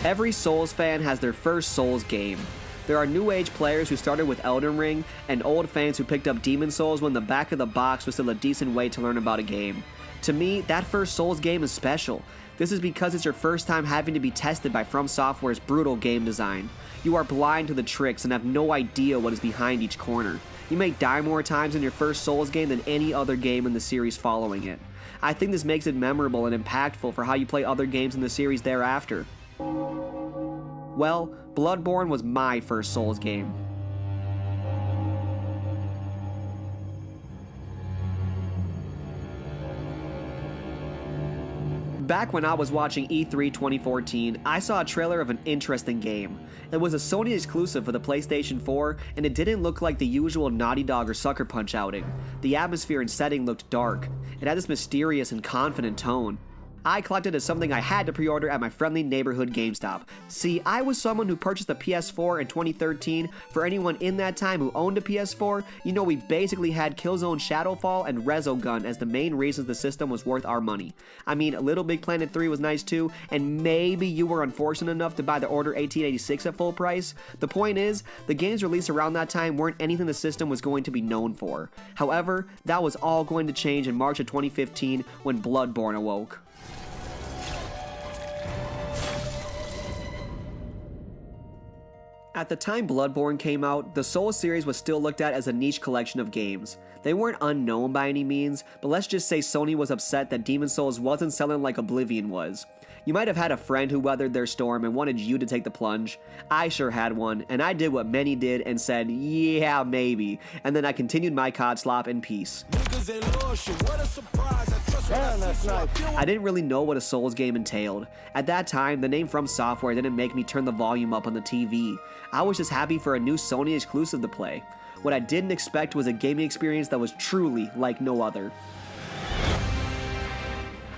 Every Souls fan has their first Souls game. There are new age players who started with Eldenring, and old fans who picked up Demon Souls when the back of the box was still a decent way to learn about a game. To me, that first Souls game is special. This is because it's your first time having to be tested by Fromsoftware's brutal game design. You are blind to the tricks and have no idea what is behind each corner. You may die more times in your first Souls game than any other game in the series following it. I think this makes it memorable and impactful for how you play other games in the series thereafter. Well, Bloodborne was my first Souls game. Back when I was watching E3 2014, I saw a trailer of an interesting game. It was a Sony exclusive for the PlayStation 4, and it didn't look like the usual Naughty Dog or Sucker Punch outing. The atmosphere and setting looked dark. It had this mysterious and confident tone. I collected it as something I had to pre-order at my friendly neighborhood GameStop. See, I was someone who purchased the PS4 in 2013. For anyone in that time who owned a PS4, you know we basically had Killzone Shadowfall and Resogun as the main reasons the system was worth our money. I mean, Little Big Planet 3 was nice too, and maybe you were unfortunate enough to buy the Order 1886 at full price. The point is, the games released around that time weren't anything the system was going to be known for. However, that was all going to change in March of 2015 when Bloodborne awoke. At the time Bloodborne came out, the Souls series was still looked at as a niche collection of games. They weren't unknown by any means, but let's just say Sony was upset that Demon Souls wasn't selling like Oblivion was. You might have had a friend who weathered their storm and wanted you to take the plunge. I sure had one, and I did what many did and said, yeah, maybe, and then I continued my cod slop in peace. Man, that's nice. I didn't really know what a Souls game entailed. At that time, the name Fromsoftware didn't make me turn the volume up on the TV. I was just happy for a new Sony exclusive to play. What I didn't expect was a gaming experience that was truly like no other.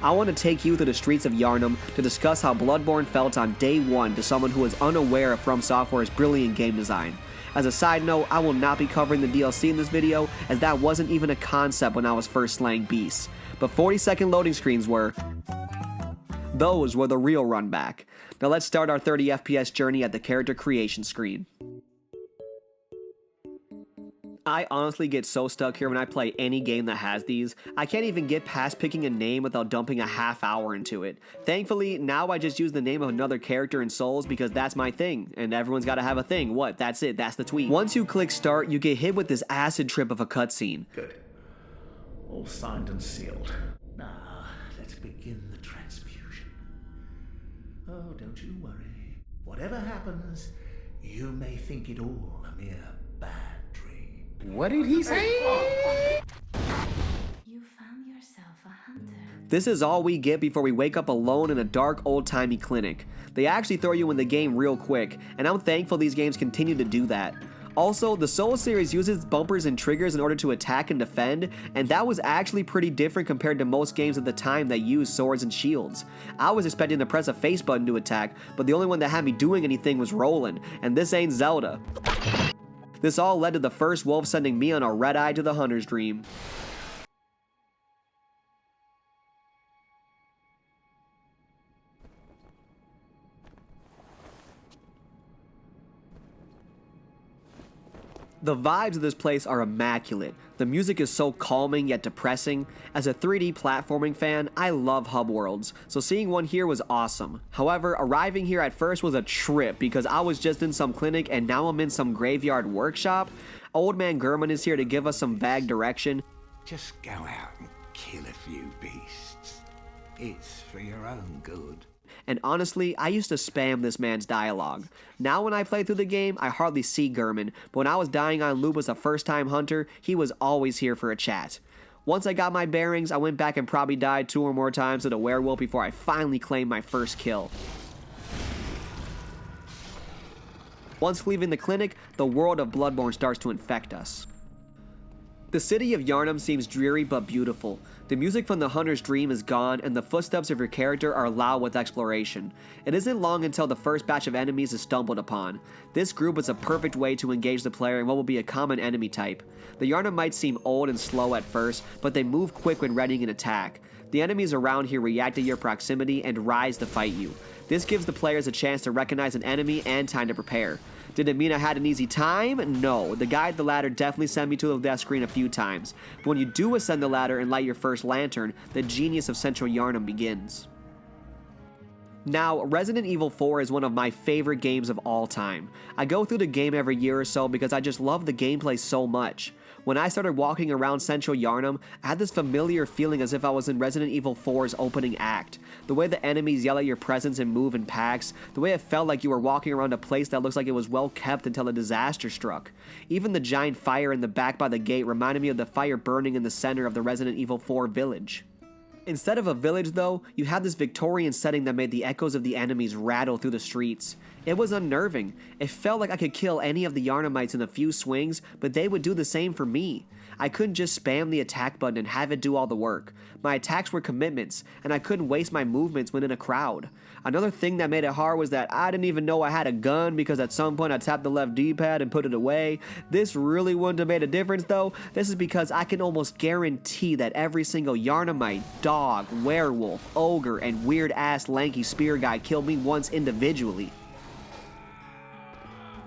I want to take you through the streets of Yharnam to discuss how Bloodborne felt on day one to someone who is unaware of FromSoftware's brilliant game design. As a side note, I will not be covering the DLC in this video, as that wasn't even a concept when I was first slaying beasts. But 40-second loading screens were. Those were the real run back. Now let's start our 30 FPS journey at the character creation screen. I honestly get so stuck here when I play any game that has these. I can't even get past picking a name without dumping a half hour into it. Thankfully, now I just use the name of another character in Souls because that's my thing, and everyone's gotta have a thing. What? That's it. That's the tweet. Once you click start, you get hit with this acid trip of a cutscene. Good. All signed and sealed. Now, let's begin the transfusion. Oh, don't you worry. Whatever happens, you may think it all a mere bad dream. What did he say? You found yourself a hunter. This is all we get before we wake up alone in a dark, old-timey clinic. They actually throw you in the game real quick, and I'm thankful these games continue to do that. Also, the Souls series uses bumpers and triggers in order to attack and defend, and that was actually pretty different compared to most games at the time that used swords and shields. I was expecting to press a face button to attack, but the only one that had me doing anything was rolling, and this ain't Zelda. This all led to the first wolf sending me on a red-eye to the hunter's dream. The vibes of this place are immaculate. The music is so calming yet depressing. As a 3D platforming fan, I love hub worlds, so seeing one here was awesome. However, arriving here at first was a trip because I was just in some clinic and now I'm in some graveyard workshop. Old man German is here to give us some vague direction. Just go out and kill a few beasts. It's for your own good. And honestly, I used to spam this man's dialogue. Now when I play through the game, I hardly see German, but when I was dying on loop as a first-time hunter, he was always here for a chat. Once I got my bearings, I went back and probably died 2 or more times to the werewolf before I finally claimed my first kill. Once leaving the clinic, the world of Bloodborne starts to infect us. The city of Yharnam seems dreary but beautiful. The music from the hunter's dream is gone, and the footsteps of your character are loud with exploration. It isn't long until the first batch of enemies is stumbled upon. This group is a perfect way to engage the player in what will be a common enemy type. The Yharnam might seem old and slow at first, but they move quick when readying an attack. The enemies around here react to your proximity and rise to fight you. This gives the players a chance to recognize an enemy and time to prepare. Did it mean I had an easy time? No. The guy at the ladder definitely sent me to the death screen a few times. But when you do ascend the ladder and light your first lantern, the genius of Central Yharnam begins. Now, Resident Evil 4 is one of my favorite games of all time. I go through the game every year or so because I just love the gameplay so much. When I started walking around Central Yharnam, I had this familiar feeling as if I was in Resident Evil 4's opening act. The way the enemies yell at your presence and move in packs, the way it felt like you were walking around a place that looks like it was well kept until a disaster struck. Even the giant fire in the back by the gate reminded me of the fire burning in the center of the Resident Evil 4 village. Instead of a village though, you had this Victorian setting that made the echoes of the enemies rattle through the streets. It was unnerving. It felt like I could kill any of the Yharnamites in a few swings, but they would do the same for me. I couldn't just spam the attack button and have it do all the work. My attacks were commitments, and I couldn't waste my movements when in a crowd. Another thing that made it hard was that I didn't even know I had a gun because at some point I tapped the left D-pad and put it away. This really wouldn't have made a difference though. This is because I can almost guarantee that every single Yharnamite, dog, werewolf, ogre, and weird-ass lanky spear guy killed me once individually.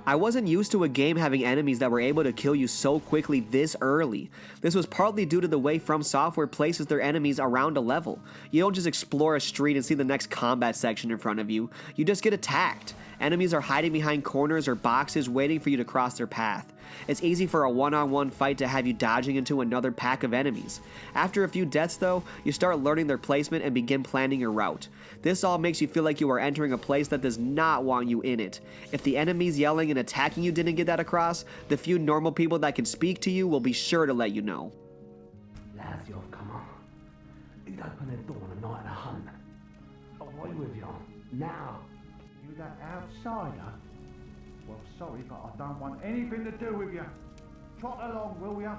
I wasn't used to a game having enemies that were able to kill you so quickly this early. This was partly due to the way Fromsoftware places their enemies around a level. You don't just explore a street and see the next combat section in front of you, you just get attacked. Enemies are hiding behind corners or boxes waiting for you to cross their path. It's easy for a one-on-one fight to have you dodging into another pack of enemies. After a few deaths though, you start learning their placement and begin planning your route. This all makes you feel like you are entering a place that does not want you in it. If the enemies yelling and attacking you didn't get that across, the few normal people that can speak to you will be sure to let you know. Lads, you've come on. You'd open the door on a night of hunt. Away with you. Now. You that outsider? Well, sorry, but I don't want anything to do with you. Trot along, will ya?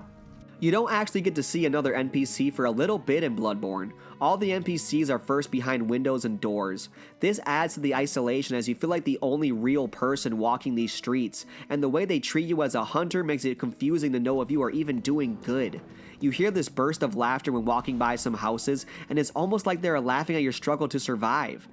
You don't actually get to see another NPC for a little bit in Bloodborne. All the NPCs are first behind windows and doors. This adds to the isolation as you feel like the only real person walking these streets, and the way they treat you as a hunter makes it confusing to know if you are even doing good. You hear this burst of laughter when walking by some houses, and it's almost like they are laughing at your struggle to survive.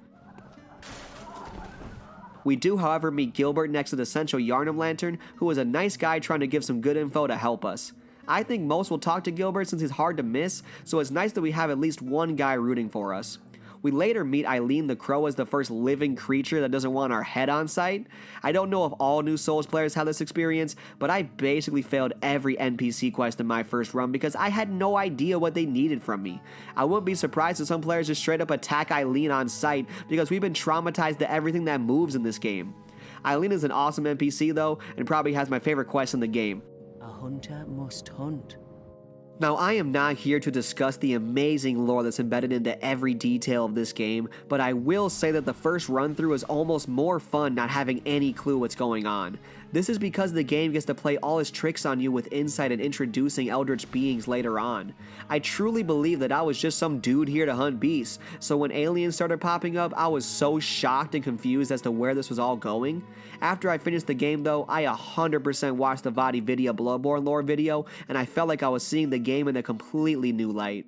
We do, however, meet Gilbert next to the Central Yharnam Lantern, who is a nice guy trying to give some good info to help us. I think most will talk to Gilbert since he's hard to miss, so it's nice that we have at least one guy rooting for us. We later meet Eileen the Crow as the first living creature that doesn't want our head on sight. I don't know if all new Souls players have this experience, but I basically failed every NPC quest in my first run because I had no idea what they needed from me. I wouldn't be surprised if some players just straight up attack Eileen on sight because we've been traumatized to everything that moves in this game. Eileen is an awesome NPC though, and probably has my favorite quest in the game. A hunter must hunt. Now, I am not here to discuss the amazing lore that's embedded into every detail of this game, but I will say that the first run through is almost more fun not having any clue what's going on. This is because the game gets to play all its tricks on you with insight and introducing eldritch beings later on. I truly believe that I was just some dude here to hunt beasts, so when aliens started popping up, I was so shocked and confused as to where this was all going. After I finished the game though, I 100% watched the Vadi Vidya Bloodborne lore video, and I felt like I was seeing the game in a completely new light.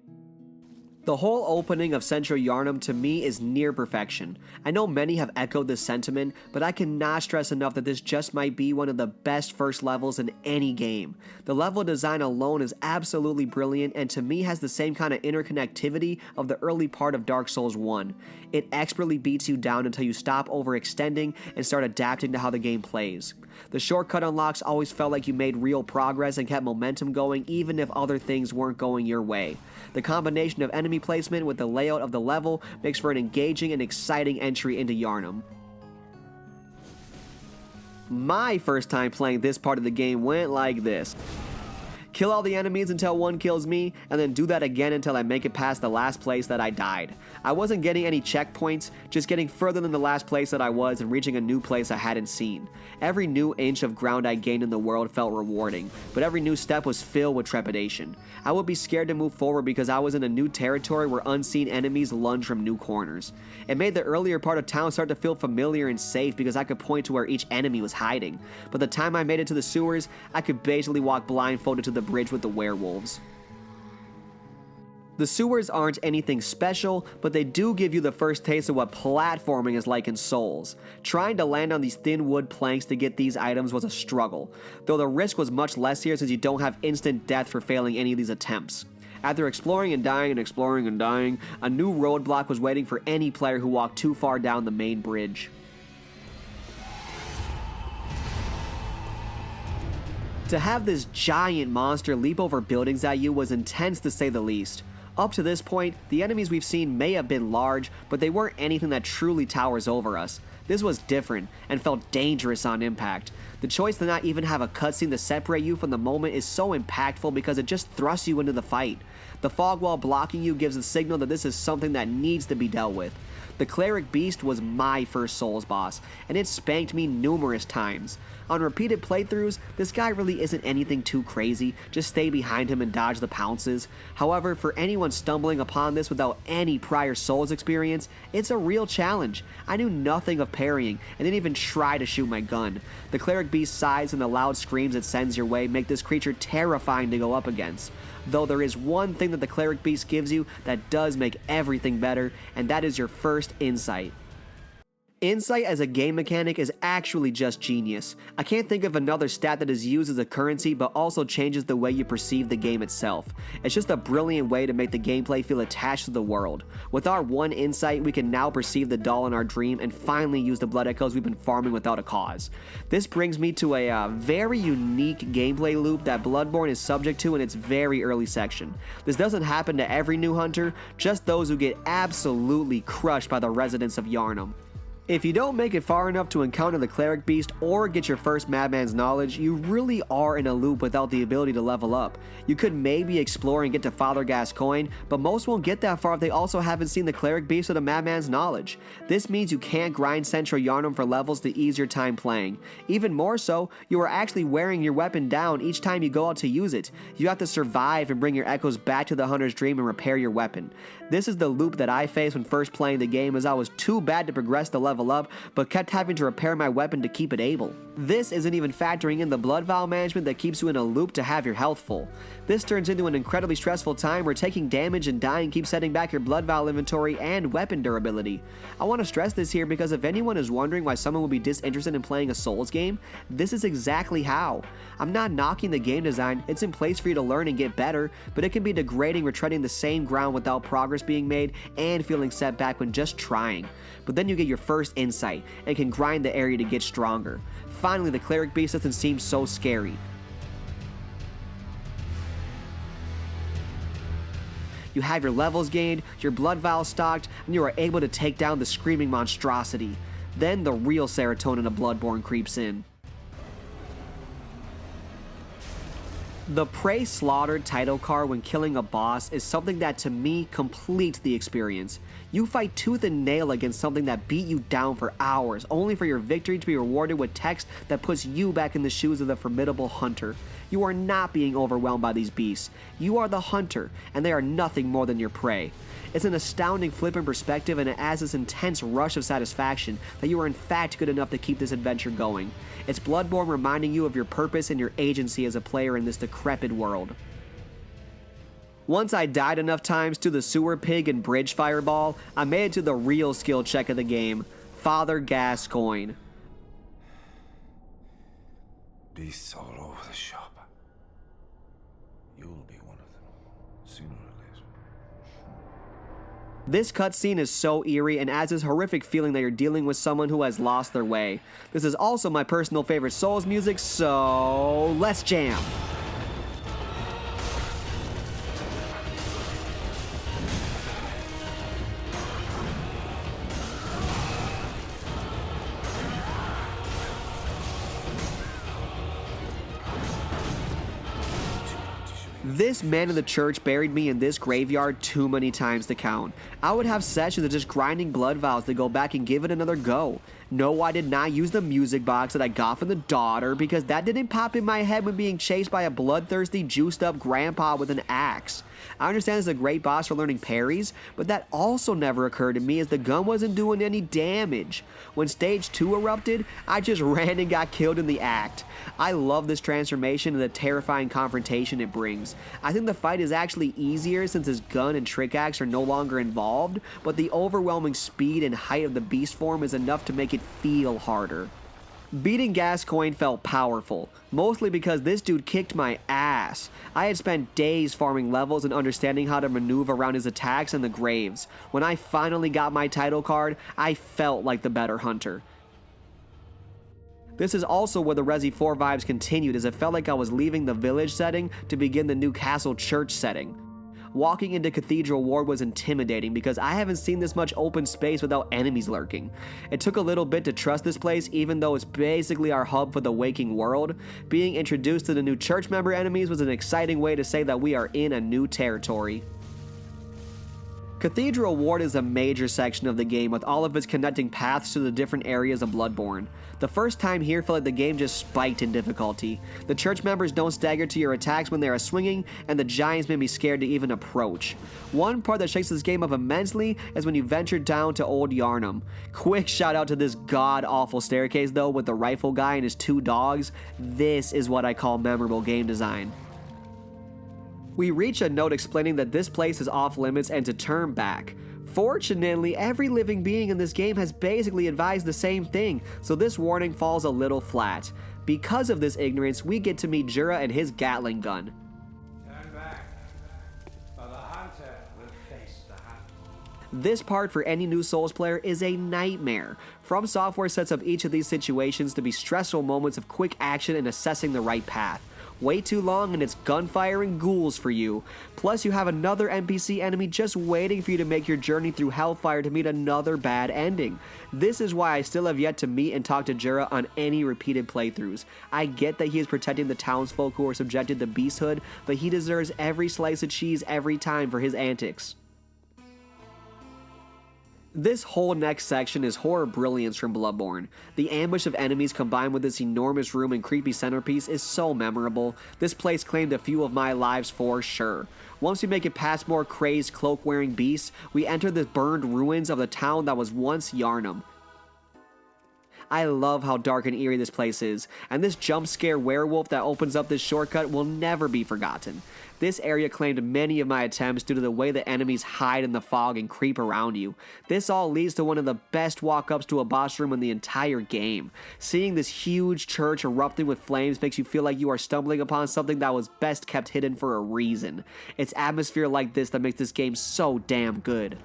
The whole opening of Central Yharnam to me is near perfection. I know many have echoed this sentiment, but I cannot stress enough that this just might be one of the best first levels in any game. The level design alone is absolutely brilliant and to me has the same kind of interconnectivity of the early part of Dark Souls 1. It expertly beats you down until you stop overextending and start adapting to how the game plays. The shortcut unlocks always felt like you made real progress and kept momentum going even if other things weren't going your way. The combination of enemy placement with the layout of the level makes for an engaging and exciting entry into Yharnam. My first time playing this part of the game went like this. Kill all the enemies until one kills me, and then do that again until I make it past the last place that I died. I wasn't getting any checkpoints, just getting further than the last place that I was and reaching a new place I hadn't seen. Every new inch of ground I gained in the world felt rewarding, but every new step was filled with trepidation. I would be scared to move forward because I was in a new territory where unseen enemies lunge from new corners. It made the earlier part of town start to feel familiar and safe because I could point to where each enemy was hiding, but the time I made it to the sewers, I could basically walk blindfolded to the bridge with the werewolves. The sewers aren't anything special, but they do give you the first taste of what platforming is like in Souls. Trying to land on these thin wood planks to get these items was a struggle, though the risk was much less here since you don't have instant death for failing any of these attempts. After exploring and dying and exploring and dying, a new roadblock was waiting for any player who walked too far down the main bridge. To have this giant monster leap over buildings at you was intense to say the least. Up to this point, the enemies we've seen may have been large, but they weren't anything that truly towers over us. This was different, and felt dangerous on impact. The choice to not even have a cutscene to separate you from the moment is so impactful because it just thrusts you into the fight. The fog wall blocking you gives a signal that this is something that needs to be dealt with. The Cleric Beast was my first Souls boss, and it spanked me numerous times. On repeated playthroughs, this guy really isn't anything too crazy, just stay behind him and dodge the pounces. However, for anyone stumbling upon this without any prior Souls experience, it's a real challenge. I knew nothing of parrying, and didn't even try to shoot my gun. The Cleric Beast's size and the loud screams it sends your way make this creature terrifying to go up against. Though there is one thing that the Cleric Beast gives you that does make everything better, and that is your first insight. Insight as a game mechanic is actually just genius. I can't think of another stat that is used as a currency but also changes the way you perceive the game itself. It's just a brilliant way to make the gameplay feel attached to the world. With our one insight, we can now perceive the doll in our dream and finally use the blood echoes we've been farming without a cause. This brings me to a very unique gameplay loop that Bloodborne is subject to in its very early section. This doesn't happen to every new hunter, just those who get absolutely crushed by the residents of Yharnam. If you don't make it far enough to encounter the Cleric Beast or get your first Madman's Knowledge, you really are in a loop without the ability to level up. You could maybe explore and get to Father Gascoigne, but most won't get that far if they also haven't seen the Cleric Beast or the Madman's Knowledge. This means you can't grind Central Yharnam for levels to ease your time playing. Even more so, you are actually wearing your weapon down each time you go out to use it. You have to survive and bring your echoes back to the Hunter's Dream and repair your weapon. This is the loop that I faced when first playing the game, as I was too bad to progress the level up, but kept having to repair my weapon to keep it able. This isn't even factoring in the blood vial management that keeps you in a loop to have your health full. This turns into an incredibly stressful time where taking damage and dying keeps setting back your blood vial inventory and weapon durability. I want to stress this here because if anyone is wondering why someone would be disinterested in playing a Souls game, this is exactly how. I'm not knocking the game design, it's in place for you to learn and get better, but it can be degrading retreading the same ground without progress being made and feeling set back when just trying. But then you get your first insight and can grind the area to get stronger. Finally, the Cleric Beast doesn't seem so scary. You have your levels gained, your blood vial stocked, and you are able to take down the screaming monstrosity. Then the real serotonin of Bloodborne creeps in. The Prey Slaughtered title card when killing a boss is something that to me completes the experience. You fight tooth and nail against something that beat you down for hours, only for your victory to be rewarded with text that puts you back in the shoes of the formidable hunter. You are not being overwhelmed by these beasts. You are the hunter, and they are nothing more than your prey. It's an astounding flip in perspective, and it adds this intense rush of satisfaction that you are in fact good enough to keep this adventure going. It's Bloodborne reminding you of your purpose and your agency as a player in this decrepit world. Once I died enough times to the sewer pig and bridge fireball, I made it to the real skill check of the game, Father Gascoigne. Beasts all over the shop. You'll be one of them, sooner or later. This cutscene is so eerie and adds this horrific feeling that you're dealing with someone who has lost their way. This is also my personal favorite Souls music, so let's jam! This man of the church buried me in this graveyard too many times to count. I would have sessions of just grinding blood vials to go back and give it another go. No, I did not use the music box that I got from the daughter because that didn't pop in my head when being chased by a bloodthirsty, juiced up grandpa with an axe. I understand it's a great boss for learning parries, but that also never occurred to me as the gun wasn't doing any damage. When stage 2 erupted, I just ran and got killed in the act. I love this transformation and the terrifying confrontation it brings. I think the fight is actually easier since his gun and trick axe are no longer involved, but the overwhelming speed and height of the beast form is enough to make it feel harder. Beating Gascoigne felt powerful, mostly because this dude kicked my ass. I had spent days farming levels and understanding how to maneuver around his attacks and the graves. When I finally got my title card, I felt like the better hunter. This is also where the Resi 4 vibes continued, as it felt like I was leaving the village setting to begin the new castle church setting. Walking into Cathedral Ward was intimidating because I haven't seen this much open space without enemies lurking. It took a little bit to trust this place even though it's basically our hub for the waking world. Being introduced to the new church member enemies was an exciting way to say that we are in a new territory. Cathedral Ward is a major section of the game with all of its connecting paths to the different areas of Bloodborne. The first time here felt like the game just spiked in difficulty. The church members don't stagger to your attacks when they are swinging, and the giants made me scared to even approach. One part that shakes this game up immensely is when you venture down to Old Yharnam. Quick shout out to this god-awful staircase though with the rifle guy and his 2 dogs. This is what I call memorable game design. We reach a note explaining that this place is off limits and to turn back. Fortunately, every living being in this game has basically advised the same thing, so this warning falls a little flat. Because of this ignorance, we get to meet Jura and his Gatling gun. Turn back, or the hunter will face the hunter. This part for any new Souls player is a nightmare. Fromsoftware sets up each of these situations to be stressful moments of quick action and assessing the right path. Way too long and it's gunfire and ghouls for you. Plus you have another NPC enemy just waiting for you to make your journey through Hellfire to meet another bad ending. This is why I still have yet to meet and talk to Jura on any repeated playthroughs. I get that he is protecting the townsfolk who are subjected to beasthood, but he deserves every slice of cheese every time for his antics. This whole next section is horror brilliance from Bloodborne. The ambush of enemies combined with this enormous room and creepy centerpiece is so memorable. This place claimed a few of my lives for sure. Once we make it past more crazed cloak-wearing beasts, we enter the burned ruins of the town that was once Yharnam. I love how dark and eerie this place is, and this jump scare werewolf that opens up this shortcut will never be forgotten. This area claimed many of my attempts due to the way the enemies hide in the fog and creep around you. This all leads to one of the best walk-ups to a boss room in the entire game. Seeing this huge church erupting with flames makes you feel like you are stumbling upon something that was best kept hidden for a reason. It's atmosphere like this that makes this game so damn good.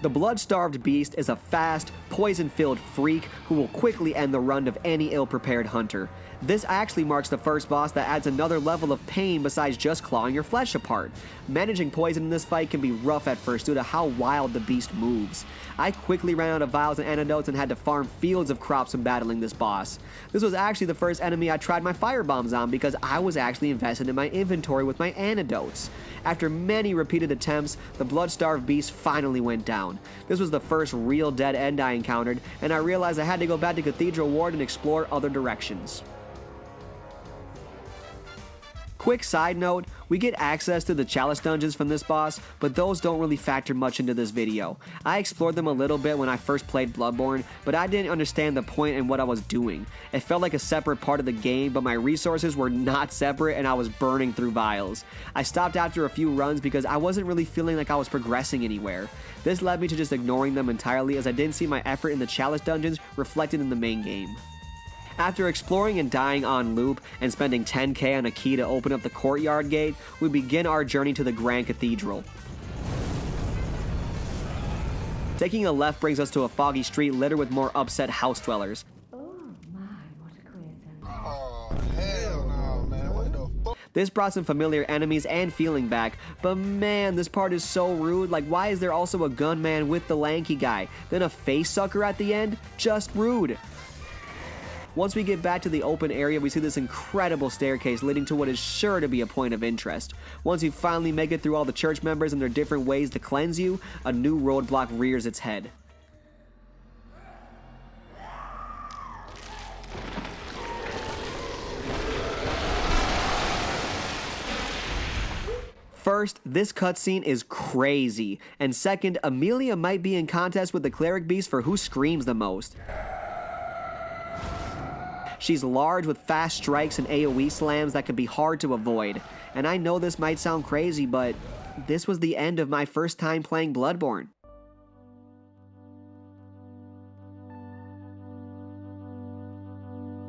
The blood-starved beast is a fast, poison-filled freak who will quickly end the run of any ill-prepared hunter. This actually marks the first boss that adds another level of pain besides just clawing your flesh apart. Managing poison in this fight can be rough at first due to how wild the beast moves. I quickly ran out of vials and antidotes and had to farm fields of crops when battling this boss. This was actually the first enemy I tried my fire bombs on because I was actually invested in my inventory with my antidotes. After many repeated attempts, the blood-starved beast finally went down. This was the first real dead end I encountered, and I realized I had to go back to Cathedral Ward and explore other directions. Quick side note, we get access to the chalice dungeons from this boss, but those don't really factor much into this video. I explored them a little bit when I first played Bloodborne, but I didn't understand the point and what I was doing. It felt like a separate part of the game, but my resources were not separate and I was burning through vials. I stopped after a few runs because I wasn't really feeling like I was progressing anywhere. This led me to just ignoring them entirely as I didn't see my effort in the chalice dungeons reflected in the main game. After exploring and dying on loop and spending 10k on a key to open up the courtyard gate, we begin our journey to the Grand Cathedral. Taking a left brings us to a foggy street littered with more upset house dwellers. Oh my, what a coincidence. Oh, hell no, man. What the fuck? This brought some familiar enemies and feeling back, but man, this part is so rude. Like, why is there also a gunman with the lanky guy? Then a face sucker at the end? Just rude. Once we get back to the open area, we see this incredible staircase leading to what is sure to be a point of interest. Once you finally make it through all the church members and their different ways to cleanse you, a new roadblock rears its head. First, this cutscene is crazy, and second, Amelia might be in contest with the cleric beast for who screams the most. She's large with fast strikes and AoE slams that can be hard to avoid. And I know this might sound crazy, but this was the end of my first time playing Bloodborne.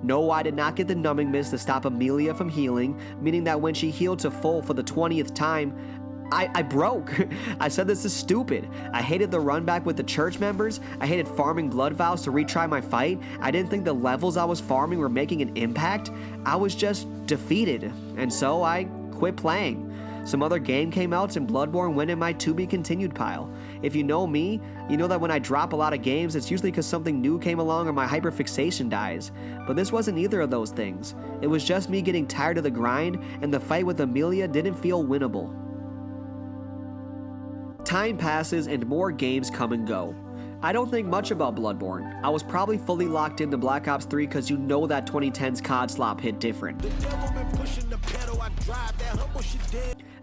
No, I did not get the numbing mist to stop Amelia from healing, meaning that when she healed to full for the 20th time, I broke. I said this is stupid. I hated the run back with the church members. I hated farming blood vials to retry my fight. I didn't think the levels I was farming were making an impact. I was just defeated, and so I quit playing. Some other game came out and Bloodborne went in my to be continued pile. If you know me, you know that when I drop a lot of games, it's usually because something new came along or my hyperfixation dies. But this wasn't either of those things. It was just me getting tired of the grind, and the fight with Amelia didn't feel winnable. Time passes and more games come and go. I don't think much about Bloodborne. I was probably fully locked into Black Ops 3 because you know that 2010's COD slop hit different.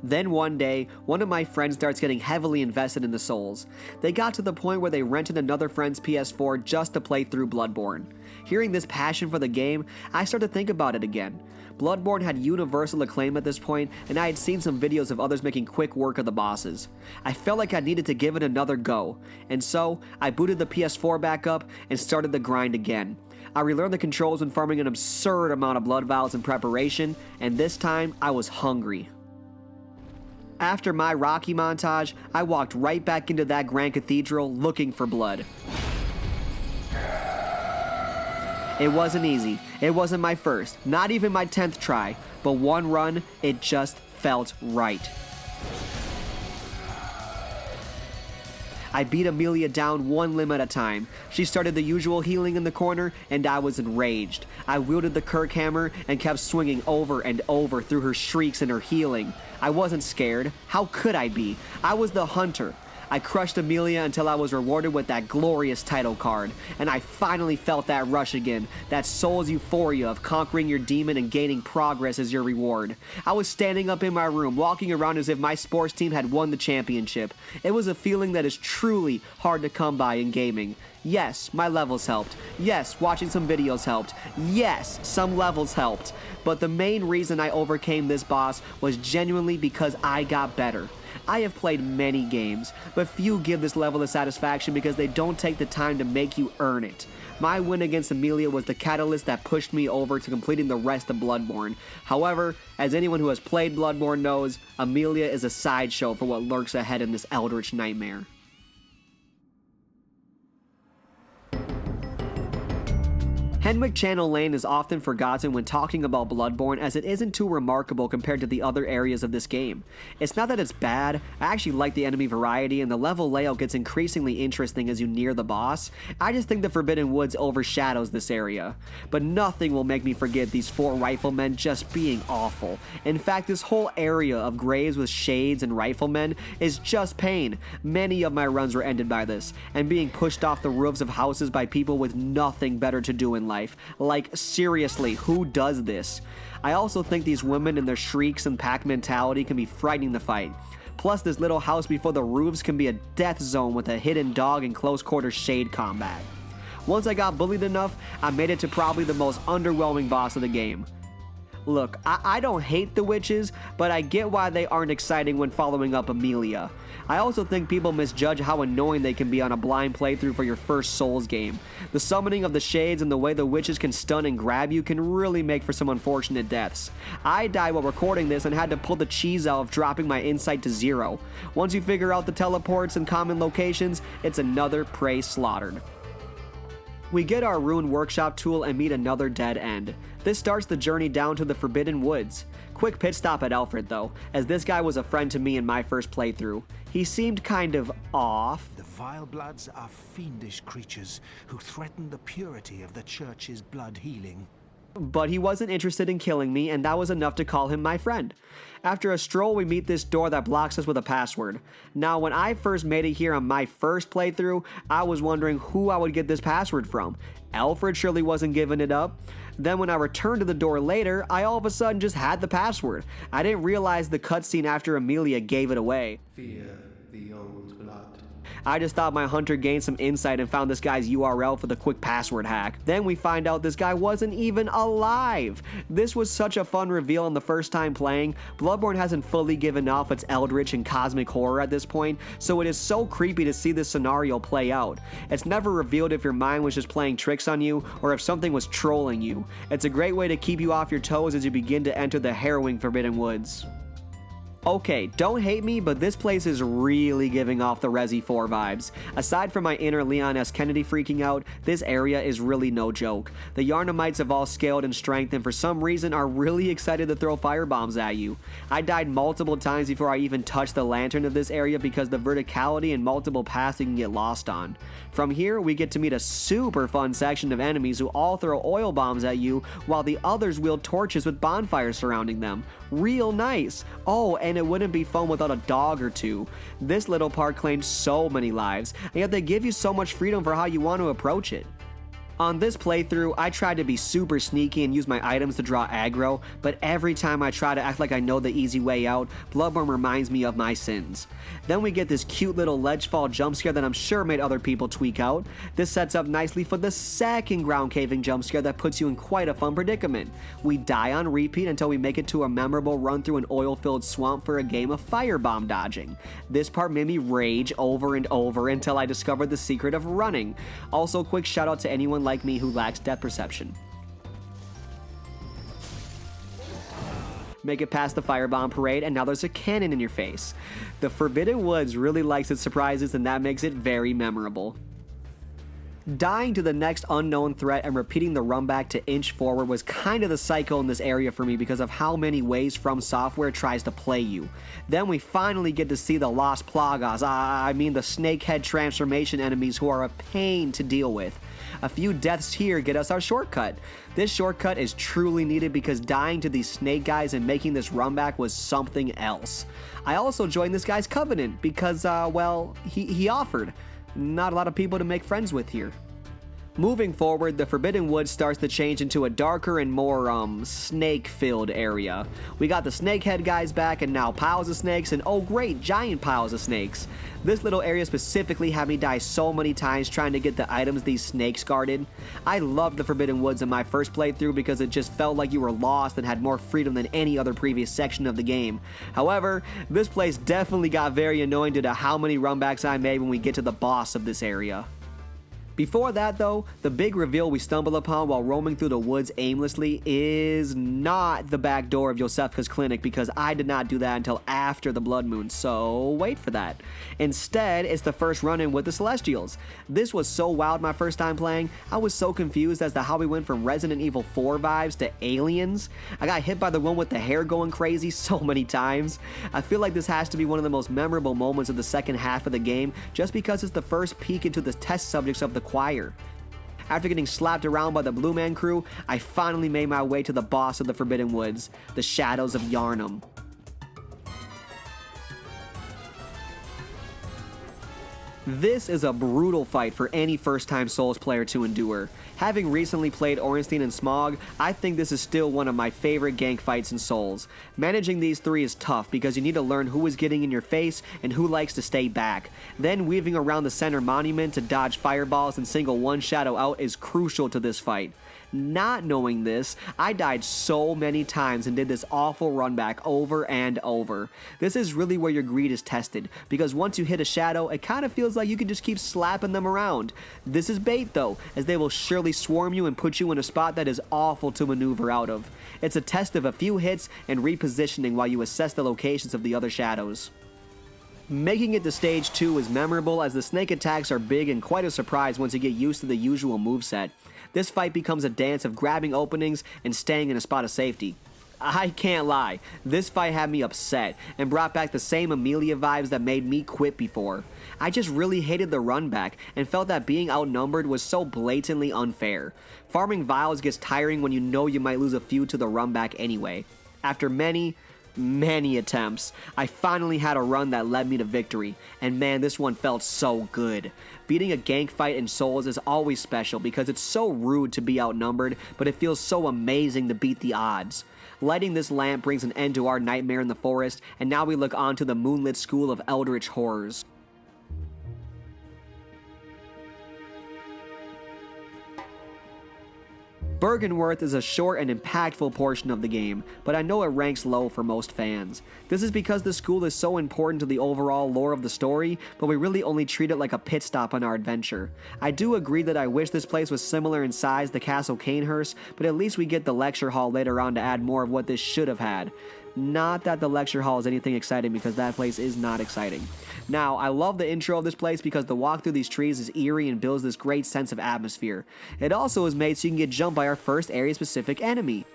Then one day, one of my friends starts getting heavily invested in the Souls. They got to the point where they rented another friend's PS4 just to play through Bloodborne. Hearing this passion for the game, I started to think about it again. Bloodborne had universal acclaim at this point, and I had seen some videos of others making quick work of the bosses. I felt like I needed to give it another go, and so I booted the PS4 back up and started the grind again. I relearned the controls when farming an absurd amount of blood vials in preparation, and this time I was hungry. After my Rocky montage, I walked right back into that Grand Cathedral looking for blood. It wasn't easy. It wasn't my first, not even my 10th try, but one run, it just felt right. I beat Amelia down one limb at a time. She started the usual healing in the corner, and I was enraged. I wielded the Kirk hammer and kept swinging over and over through her shrieks and her healing. I wasn't scared. How could I be? I was the hunter. I crushed Amelia until I was rewarded with that glorious title card, and I finally felt that rush again, that soul's euphoria of conquering your demon and gaining progress as your reward. I was standing up in my room, walking around as if my sports team had won the championship. It was a feeling that is truly hard to come by in gaming. Yes, my levels helped. Yes, watching some videos helped. Yes, some levels helped. But the main reason I overcame this boss was genuinely because I got better. I have played many games, but few give this level of satisfaction because they don't take the time to make you earn it. My win against Amelia was the catalyst that pushed me over to completing the rest of Bloodborne. However, as anyone who has played Bloodborne knows, Amelia is a sideshow for what lurks ahead in this eldritch nightmare. Henwick Channel Lane is often forgotten when talking about Bloodborne as it isn't too remarkable compared to the other areas of this game. It's not that it's bad, I actually like the enemy variety and the level layout gets increasingly interesting as you near the boss. I just think the Forbidden Woods overshadows this area. But nothing will make me forget these 4 riflemen just being awful. In fact, this whole area of graves with shades and riflemen is just pain. Many of my runs were ended by this, and being pushed off the roofs of houses by people with nothing better to do in life. Like, seriously, who does this? I also think these women and their shrieks and pack mentality can be frightening to fight. Plus, this little house before the roofs can be a death zone with a hidden dog and close quarter shade combat. Once I got bullied enough, I made it to probably the most underwhelming boss of the game. Look, I don't hate the witches, but I get why they aren't exciting when following up Amelia. I also think people misjudge how annoying they can be on a blind playthrough for your first Souls game. The summoning of the shades and the way the witches can stun and grab you can really make for some unfortunate deaths. I died while recording this and had to pull the cheese out of dropping my insight to 0. Once you figure out the teleports and common locations, it's another prey slaughtered. We get our Rune Workshop tool and meet another dead end. This starts the journey down to the Forbidden Woods. Quick pit stop at Alfred though, as this guy was a friend to me in my first playthrough. He seemed kind of off. The Vile Bloods are fiendish creatures who threaten the purity of the church's blood healing. But he wasn't interested in killing me, and that was enough to call him my friend. After a stroll, we meet this door that blocks us with a password. Now, when I first made it here on my first playthrough, I was wondering who I would get this password from. Alfred surely wasn't giving it up. Then when I returned to the door later, I all of a sudden just had the password. I didn't realize the cutscene after Amelia gave it away. Fear the old blood. I just thought my hunter gained some insight and found this guy's URL for the quick password hack. Then we find out this guy wasn't even alive. This was such a fun reveal on the first time playing. Bloodborne hasn't fully given off its eldritch and cosmic horror at this point, so it is so creepy to see this scenario play out. It's never revealed if your mind was just playing tricks on you or if something was trolling you. It's a great way to keep you off your toes as you begin to enter the harrowing Forbidden Woods. Okay, don't hate me, but this place is really giving off the Resi 4 vibes. Aside from my inner Leon S. Kennedy freaking out, this area is really no joke. The Yharnamites have all scaled in strength and for some reason are really excited to throw firebombs at you. I died multiple times before I even touched the lantern of this area because the verticality and multiple paths you can get lost on. From here, we get to meet a super fun section of enemies who all throw oil bombs at you while the others wield torches with bonfires surrounding them. Real nice. Oh, and it wouldn't be fun without a dog or two. This little part claims so many lives, and yet they give you so much freedom for how you want to approach it. On this playthrough, I tried to be super sneaky and use my items to draw aggro, but every time I try to act like I know the easy way out, Bloodborne reminds me of my sins. Then we get this cute little ledgefall jump scare that I'm sure made other people tweak out. This sets up nicely for the second ground caving jump scare that puts you in quite a fun predicament. We die on repeat until we make it to a memorable run through an oil-filled swamp for a game of firebomb dodging. This part made me rage over and over until I discovered the secret of running. Also, quick shout out to anyone like me who lacks depth perception. Make it past the firebomb parade and now there's a cannon in your face. The Forbidden Woods really likes its surprises and that makes it very memorable. Dying to the next unknown threat and repeating the run back to inch forward was kind of the cycle in this area for me because of how many ways Fromsoftware tries to play you. Then we finally get to see the Lost Plagas, I mean the snakehead transformation enemies who are a pain to deal with. A few deaths here get us our shortcut. This shortcut is truly needed because dying to these snake guys and making this run back was something else. I also joined this guy's covenant because, well, he offered. Not a lot of people to make friends with here. Moving forward, the Forbidden Woods starts to change into a darker and more, snake-filled area. We got the snakehead guys back and now piles of snakes and oh great, giant piles of snakes. This little area specifically had me die so many times trying to get the items these snakes guarded. I loved the Forbidden Woods in my first playthrough because it just felt like you were lost and had more freedom than any other previous section of the game. However, this place definitely got very annoying due to how many runbacks I made when we get to the boss of this area. Before that though, the big reveal we stumble upon while roaming through the woods aimlessly is not the back door of Yosefka's clinic because I did not do that until after the blood moon, so wait for that. Instead, it's the first run-in with the Celestials. This was so wild my first time playing, I was so confused as to how we went from Resident Evil 4 vibes to aliens. I got hit by the one with the hair going crazy so many times. I feel like this has to be one of the most memorable moments of the second half of the game just because it's the first peek into the test subjects of the choir. After getting slapped around by the Blue Man crew, I finally made my way to the boss of the Forbidden Woods, the Shadows of Yharnam. This is a brutal fight for any first-time Souls player to endure. Having recently played Ornstein and Smog, I think this is still one of my favorite gank fights in Souls. Managing these three is tough because you need to learn who is getting in your face and who likes to stay back. Then weaving around the center monument to dodge fireballs and single one shadow out is crucial to this fight. Not knowing this, I died so many times and did this awful run back over and over. This is really where your greed is tested, because once you hit a shadow, it kind of feels like you can just keep slapping them around. This is bait though, as they will surely swarm you and put you in a spot that is awful to maneuver out of. It's a test of a few hits and repositioning while you assess the locations of the other shadows. Making it to stage 2 is memorable as the snake attacks are big and quite a surprise once you get used to the usual moveset. This fight becomes a dance of grabbing openings and staying in a spot of safety. I can't lie, this fight had me upset and brought back the same Amelia vibes that made me quit before. I just really hated the run back and felt that being outnumbered was so blatantly unfair. Farming vials gets tiring when you know you might lose a few to the run back anyway. After many attempts, I finally had a run that led me to victory, and man, this one felt so good. Beating a gank fight in Souls is always special because it's so rude to be outnumbered, but it feels so amazing to beat the odds. Lighting this lamp brings an end to our nightmare in the forest, and now we look on to the moonlit school of eldritch horrors. Byrgenwerth is a short and impactful portion of the game, but I know it ranks low for most fans. This is because the school is so important to the overall lore of the story, but we really only treat it like a pit stop on our adventure. I do agree that I wish this place was similar in size to Castle Cainhurst, but at least we get the lecture hall later on to add more of what this should have had. Not that the lecture hall is anything exciting because that place is not exciting. Now, I love the intro of this place because the walk through these trees is eerie and builds this great sense of atmosphere. It also is made so you can get jumped by our first area-specific enemy.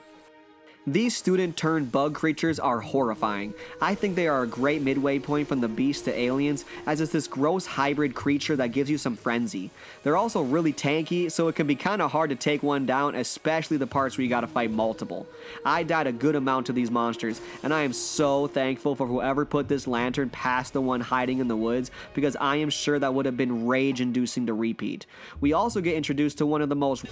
These student-turned-bug creatures are horrifying. I think they are a great midway point from the beast to aliens, as it's this gross hybrid creature that gives you some frenzy. They're also really tanky, so it can be kinda hard to take one down, especially the parts where you gotta fight multiple. I died a good amount to these monsters, and I am so thankful for whoever put this lantern past the one hiding in the woods, because I am sure that would have been rage-inducing to repeat. We also get introduced to one of the most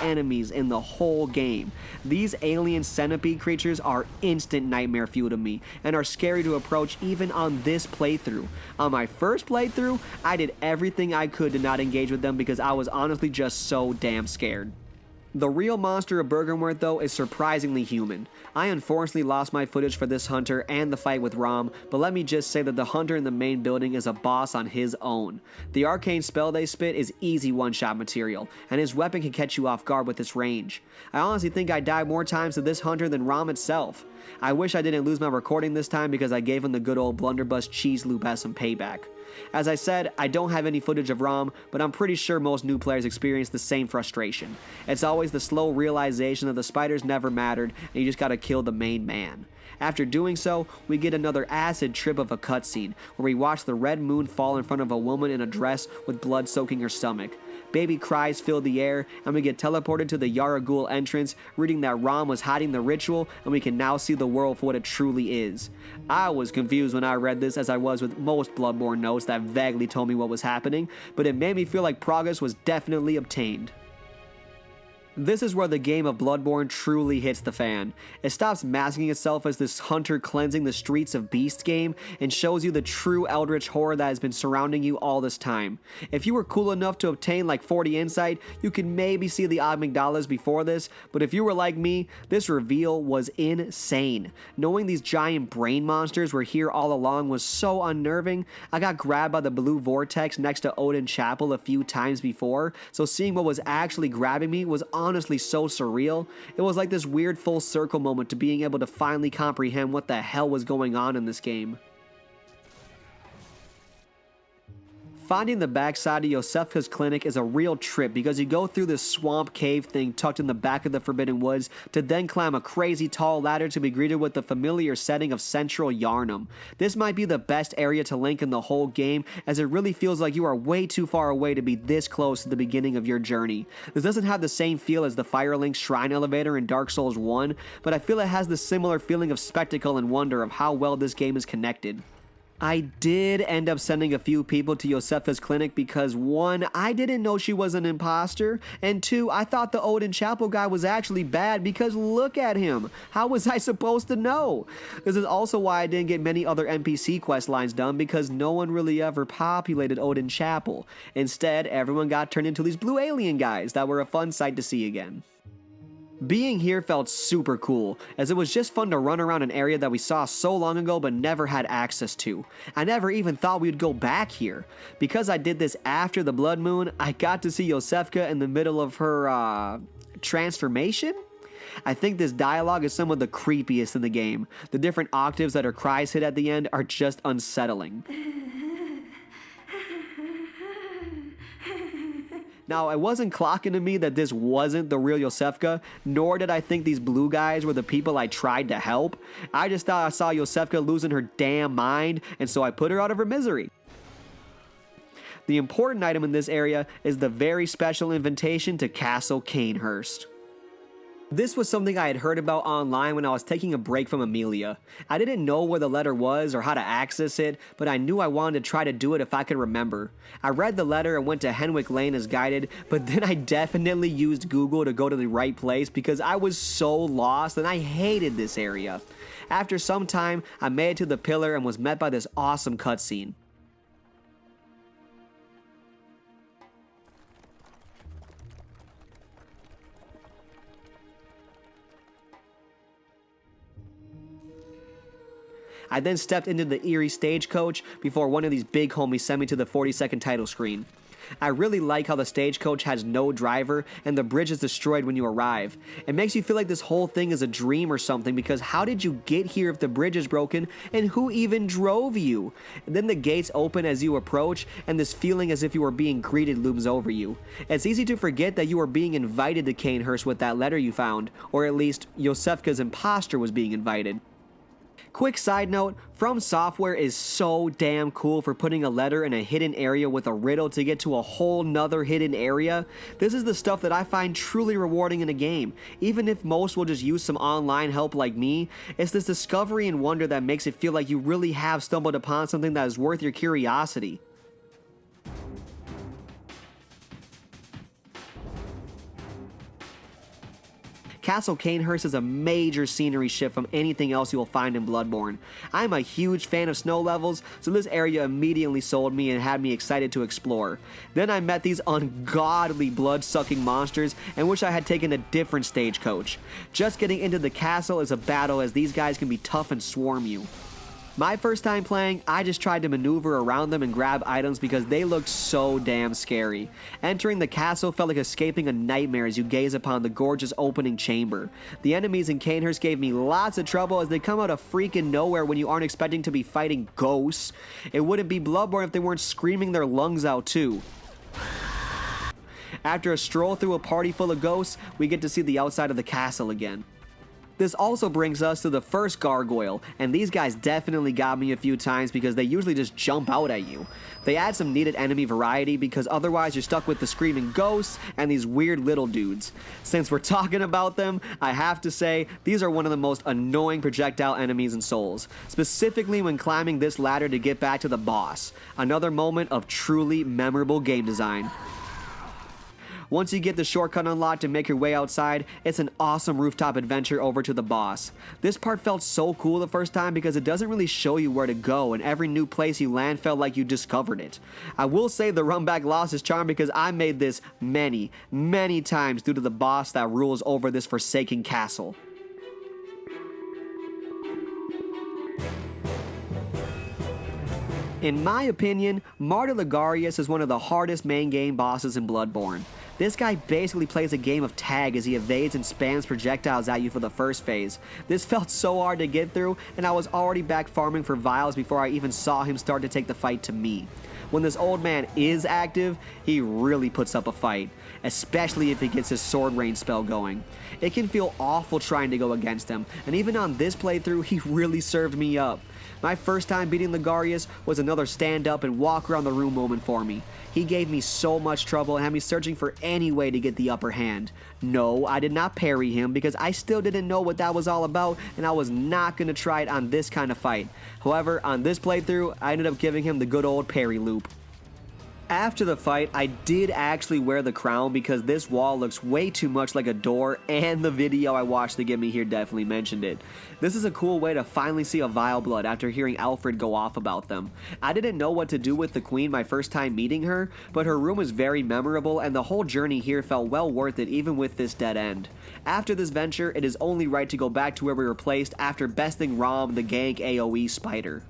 enemies in the whole game. These alien centipede creatures are instant nightmare fuel to me and are scary to approach even on this playthrough. On my first playthrough, I did everything I could to not engage with them because I was honestly just so damn scared. The real monster of Byrgenwerth, though, is surprisingly human. I unfortunately lost my footage for this hunter and the fight with Rom, but let me just say that the hunter in the main building is a boss on his own. The arcane spell they spit is easy one-shot material, and his weapon can catch you off guard with its range. I honestly think I died more times to this hunter than Rom itself. I wish I didn't lose my recording this time because I gave him the good old blunderbuss cheese loop as some payback. As I said, I don't have any footage of Rom, but I'm pretty sure most new players experience the same frustration. It's always the slow realization that the spiders never mattered and you just gotta kill the main man. After doing so, we get another acid trip of a cutscene, where we watch the red moon fall in front of a woman in a dress with blood soaking her stomach. Baby cries fill the air, and we get teleported to the Yahar'gul entrance, reading that Rom was hiding the ritual, and we can now see the world for what it truly is. I was confused when I read this, as I was with most Bloodborne notes that vaguely told me what was happening, but it made me feel like progress was definitely obtained. This is where the game of Bloodborne truly hits the fan. It stops masking itself as this hunter cleansing the streets of Beast game and shows you the true eldritch horror that has been surrounding you all this time. If you were cool enough to obtain like 40 insight, you could maybe see the amygdalas before this, but if you were like me, this reveal was insane. Knowing these giant brain monsters were here all along was so unnerving. I got grabbed by the blue vortex next to Odin Chapel a few times before, so seeing what was actually grabbing me was honestly so surreal. It was like this weird full circle moment to being able to finally comprehend what the hell was going on in this game. Finding the backside of Yosefka's clinic is a real trip because you go through this swamp cave thing tucked in the back of the Forbidden Woods to then climb a crazy tall ladder to be greeted with the familiar setting of central Yharnam. This might be the best area to link in the whole game, as it really feels like you are way too far away to be this close to the beginning of your journey. This doesn't have the same feel as the Firelink Shrine Elevator in Dark Souls 1, but I feel it has the similar feeling of spectacle and wonder of how well this game is connected. I did end up sending a few people to Yosefka's clinic because 1, I didn't know she was an imposter, and 2, I thought the Odin Chapel guy was actually bad because look at him. How was I supposed to know? This is also why I didn't get many other NPC quest lines done because no one really ever populated Odin Chapel. Instead, everyone got turned into these blue alien guys that were a fun sight to see again. Being here felt super cool, as it was just fun to run around an area that we saw so long ago but never had access to. I never even thought we'd go back here. Because I did this after the Blood Moon, I got to see Yosefka in the middle of her, transformation? I think this dialogue is some of the creepiest in the game. The different octaves that her cries hit at the end are just unsettling. Now, it wasn't clocking to me that this wasn't the real Yosefka, nor did I think these blue guys were the people I tried to help. I just thought I saw Yosefka losing her damn mind, and so I put her out of her misery. The important item in this area is the very special invitation to Castle Cainhurst. This was something I had heard about online when I was taking a break from Amelia. I didn't know where the letter was or how to access it, but I knew I wanted to try to do it if I could remember. I read the letter and went to Henwick Lane as guided, but then I definitely used Google to go to the right place because I was so lost and I hated this area. After some time, I made it to the pillar and was met by this awesome cutscene. I then stepped into the eerie stagecoach before one of these big homies sent me to the 40-second title screen. I really like how the stagecoach has no driver and the bridge is destroyed when you arrive. It makes you feel like this whole thing is a dream or something because how did you get here if the bridge is broken and who even drove you? And then the gates open as you approach and this feeling as if you are being greeted looms over you. It's easy to forget that you are being invited to Cainhurst with that letter you found, or at least Yosefka's imposter was being invited. Quick side note, Fromsoftware is so damn cool for putting a letter in a hidden area with a riddle to get to a whole nother hidden area. This is the stuff that I find truly rewarding in a game. Even if most will just use some online help like me, it's this discovery and wonder that makes it feel like you really have stumbled upon something that is worth your curiosity. Castle Cainhurst is a major scenery shift from anything else you will find in Bloodborne. I'm a huge fan of snow levels, so this area immediately sold me and had me excited to explore. Then I met these ungodly blood-sucking monsters and wish I had taken a different stagecoach. Just getting into the castle is a battle as these guys can be tough and swarm you. My first time playing, I just tried to maneuver around them and grab items because they looked so damn scary. Entering the castle felt like escaping a nightmare as you gaze upon the gorgeous opening chamber. The enemies in Cainhurst gave me lots of trouble as they come out of freaking nowhere when you aren't expecting to be fighting ghosts. It wouldn't be Bloodborne if they weren't screaming their lungs out too. After a stroll through a party full of ghosts, we get to see the outside of the castle again. This also brings us to the first gargoyle, and these guys definitely got me a few times because they usually just jump out at you. They add some needed enemy variety because otherwise you're stuck with the screaming ghosts and these weird little dudes. Since we're talking about them, I have to say these are one of the most annoying projectile enemies in Souls, specifically when climbing this ladder to get back to the boss. Another moment of truly memorable game design. Once you get the shortcut unlocked and make your way outside, it's an awesome rooftop adventure over to the boss. This part felt so cool the first time because it doesn't really show you where to go and every new place you land felt like you discovered it. I will say the run back loss is charmed because I made this many times due to the boss that rules over this forsaken castle. In my opinion, Martyr Ligarius is one of the hardest main game bosses in Bloodborne. This guy basically plays a game of tag as he evades and spams projectiles at you for the first phase. This felt so hard to get through, and I was already back farming for vials before I even saw him start to take the fight to me. When this old man is active, he really puts up a fight, especially if he gets his sword range spell going. It can feel awful trying to go against him, and even on this playthrough, he really served me up. My first time beating Ligarius was another stand up and walk around the room moment for me. He gave me so much trouble and had me searching for any way to get the upper hand. No, I did not parry him because I still didn't know what that was all about and I was not going to try it on this kind of fight. However, on this playthrough, I ended up giving him the good old parry loop. After the fight, I did actually wear the crown because this wall looks way too much like a door, and the video I watched to get me here definitely mentioned it. This is a cool way to finally see a Vile Blood after hearing Alfred go off about them. I didn't know what to do with the Queen my first time meeting her, but her room was very memorable and the whole journey here felt well worth it even with this dead end. After this venture, it is only right to go back to where we were placed after besting Rom the gank AoE spider.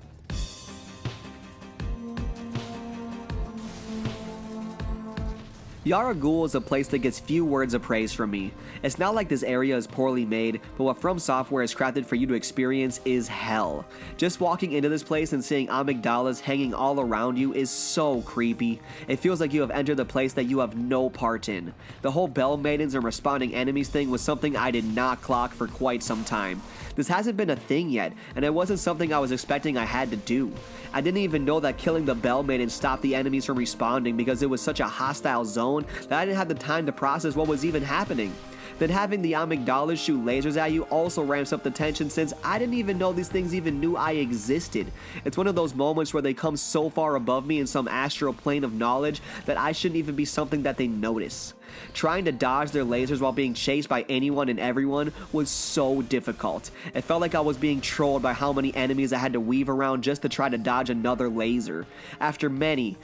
Yahar'gul is a place that gets few words of praise from me. It's not like this area is poorly made, but what Fromsoftware has crafted for you to experience is hell. Just walking into this place and seeing amygdalas hanging all around you is so creepy. It feels like you have entered the place that you have no part in. The whole Bell Maidens and responding enemies thing was something I did not clock for quite some time. This hasn't been a thing yet, and it wasn't something I was expecting I had to do. I didn't even know that killing the Bell Maiden stopped the enemies from respawning because it was such a hostile zone that I didn't have the time to process what was even happening. Then having the amygdalas shoot lasers at you also ramps up the tension since I didn't even know these things even knew I existed. It's one of those moments where they come so far above me in some astral plane of knowledge that I shouldn't even be something that they notice. Trying to dodge their lasers while being chased by anyone and everyone was so difficult. It felt like I was being trolled by how many enemies I had to weave around just to try to dodge another laser. After many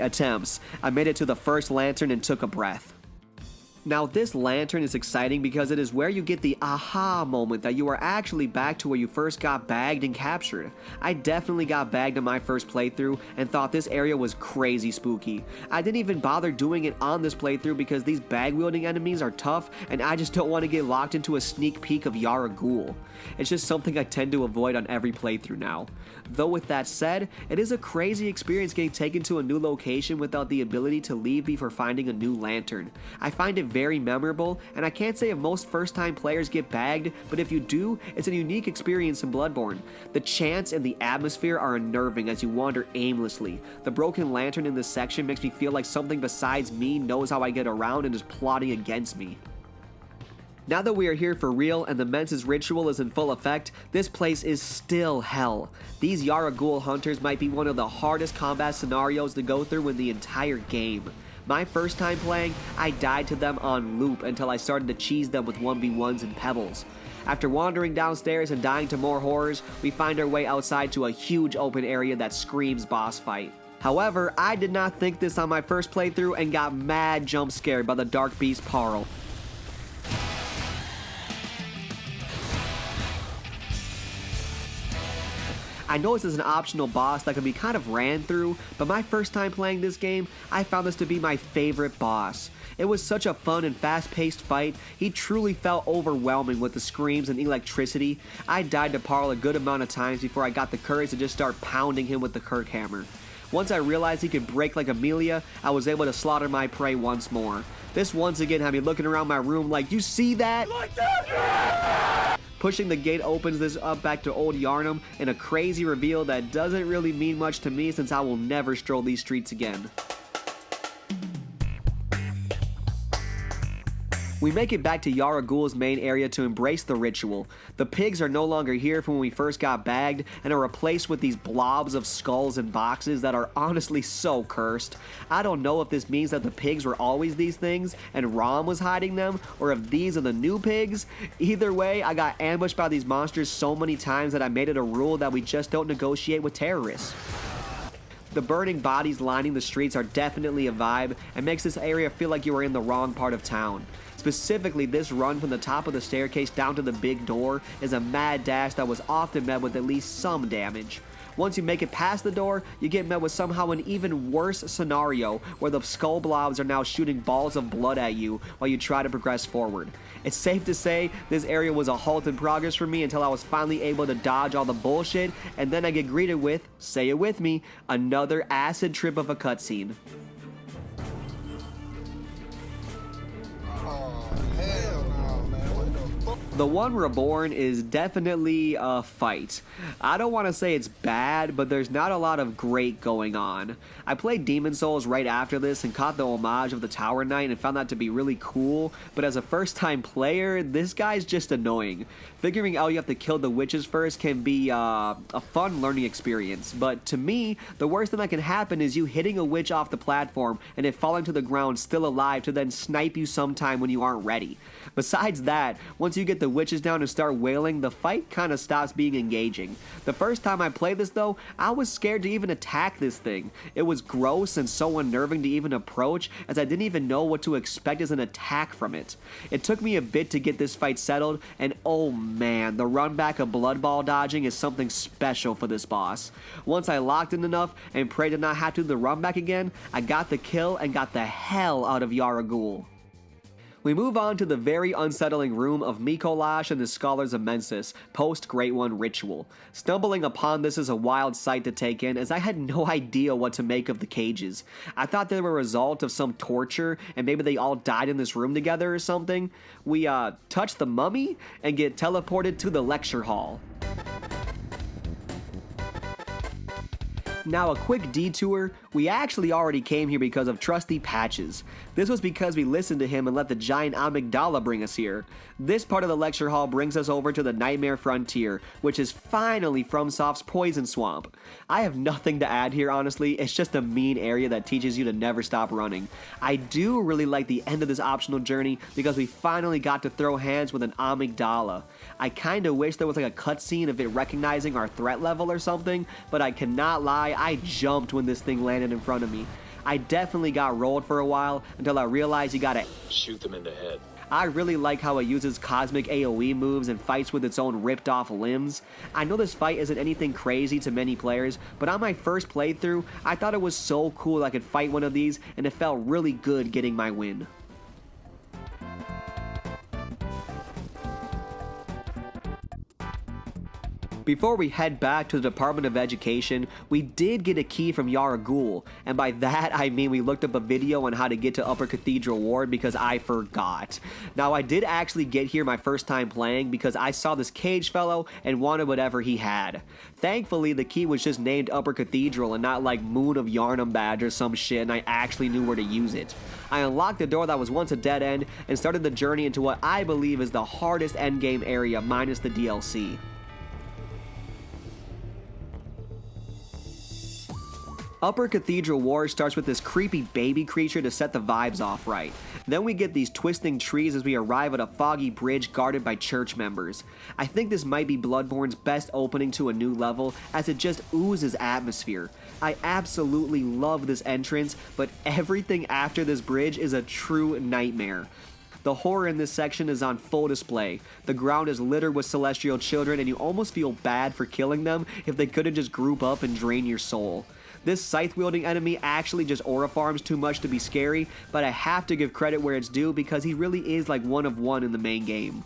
attempts, I made it to the first lantern and took a breath. Now this lantern is exciting because it is where you get the aha moment that you are actually back to where you first got bagged and captured. I definitely got bagged in my first playthrough and thought this area was crazy spooky. I didn't even bother doing it on this playthrough because these bag wielding enemies are tough and I just don't want to get locked into a sneak peek of Yahar'gul. It's just something I tend to avoid on every playthrough now. Though with that said, it is a crazy experience getting taken to a new location without the ability to leave before finding a new lantern. I find it very memorable, and I can't say if most first-time players get bagged, but if you do, it's a unique experience in Bloodborne. The chants and the atmosphere are unnerving as you wander aimlessly. The broken lantern in this section makes me feel like something besides me knows how I get around and is plotting against me. Now that we are here for real and the Mensis ritual is in full effect, this place is still hell. These Yahar'gul hunters might be one of the hardest combat scenarios to go through in the entire game. My first time playing, I died to them on loop until I started to cheese them with 1v1s and pebbles. After wandering downstairs and dying to more horrors, we find our way outside to a huge open area that screams boss fight. However, I did not think this on my first playthrough and got mad jump scared by the dark beast Parl. I know this is an optional boss that can be kind of ran through, but my first time playing this game, I found this to be my favorite boss. It was such a fun and fast-paced fight. He truly felt overwhelming with the screams and electricity. I died to Parl a good amount of times before I got the courage to just start pounding him with the Kirk hammer. Once I realized he could break like Amelia, I was able to slaughter my prey once more. This once again had me looking around my room like, you see that? Like that? Yeah! Pushing the gate opens this up back to old Yharnam in a crazy reveal that doesn't really mean much to me since I will never stroll these streets again. We make it back to Yahar'gul's main area to embrace the ritual. The pigs are no longer here from when we first got bagged and are replaced with these blobs of skulls and boxes that are honestly so cursed. I don't know if this means that the pigs were always these things and Rom was hiding them, or if these are the new pigs. Either way, I got ambushed by these monsters so many times that I made it a rule that we just don't negotiate with terrorists. The burning bodies lining the streets are definitely a vibe and makes this area feel like you are in the wrong part of town. Specifically, this run from the top of the staircase down to the big door is a mad dash that was often met with at least some damage. Once you make it past the door, you get met with somehow an even worse scenario where the skull blobs are now shooting balls of blood at you while you try to progress forward. It's safe to say this area was a halt in progress for me until I was finally able to dodge all the bullshit, and then I get greeted with, say it with me, another acid trip of a cutscene. The one Reborn is definitely a fight. I don't want to say it's bad, but there's not a lot of great going on. I played Demon Souls right after this and caught the homage of the Tower Knight and found that to be really cool, but as a first time player, this guy's just annoying. Figuring out you have to kill the witches first can be a fun learning experience, but to me, the worst thing that can happen is you hitting a witch off the platform and it falling to the ground still alive to then snipe you sometime when you aren't ready. Besides that, once you get the the witches down and start wailing, the fight kinda stops being engaging. The first time I played this though, I was scared to even attack this thing. It was gross and so unnerving to even approach, as I didn't even know what to expect as an attack from it. It took me a bit to get this fight settled, and oh man, the run back of blood ball dodging is something special for this boss. Once I locked in enough and prayed to not have to do the run back again, I got the kill and got the hell out of Yahar'gul. We move on to the very unsettling room of Mikolash and the Scholars of Mensis, post-Great One ritual. Stumbling upon this is a wild sight to take in, as I had no idea what to make of the cages. I thought they were a result of some torture, and maybe they all died in this room together or something. We touch the mummy and get teleported to the lecture hall. Now a quick detour, we actually already came here because of Trusty Patches. This was because we listened to him and let the giant amygdala bring us here. This part of the lecture hall brings us over to the Nightmare Frontier, which is finally FromSoft's Poison Swamp. I have nothing to add here honestly, it's just a mean area that teaches you to never stop running. I do really like the end of this optional journey because we finally got to throw hands with an amygdala. I kinda wish there was like a cutscene of it recognizing our threat level or something, but I cannot lie, I jumped when this thing landed in front of me. I definitely got rolled for a while until I realized you gotta shoot them in the head. I really like how it uses cosmic AoE moves and fights with its own ripped off limbs. I know this fight isn't anything crazy to many players, but on my first playthrough, I thought it was so cool I could fight one of these, and it felt really good getting my win. Before we head back to the Department of Education, we did get a key from Yahar'gul, and by that I mean we looked up a video on how to get to Upper Cathedral Ward because I forgot. Now I did actually get here my first time playing because I saw this cage fellow and wanted whatever he had. Thankfully the key was just named Upper Cathedral and not like Moon of Yharnam badge or some shit, and I actually knew where to use it. I unlocked the door that was once a dead end and started the journey into what I believe is the hardest endgame area minus the DLC. Upper Cathedral Ward starts with this creepy baby creature to set the vibes off right. Then we get these twisting trees as we arrive at a foggy bridge guarded by church members. I think this might be Bloodborne's best opening to a new level, as it just oozes atmosphere. I absolutely love this entrance, but everything after this bridge is a true nightmare. The horror in this section is on full display. The ground is littered with celestial children, and you almost feel bad for killing them if they couldn't just group up and drain your soul. This scythe-wielding enemy actually just aura farms too much to be scary, but I have to give credit where it's due because he really is like one of one in the main game.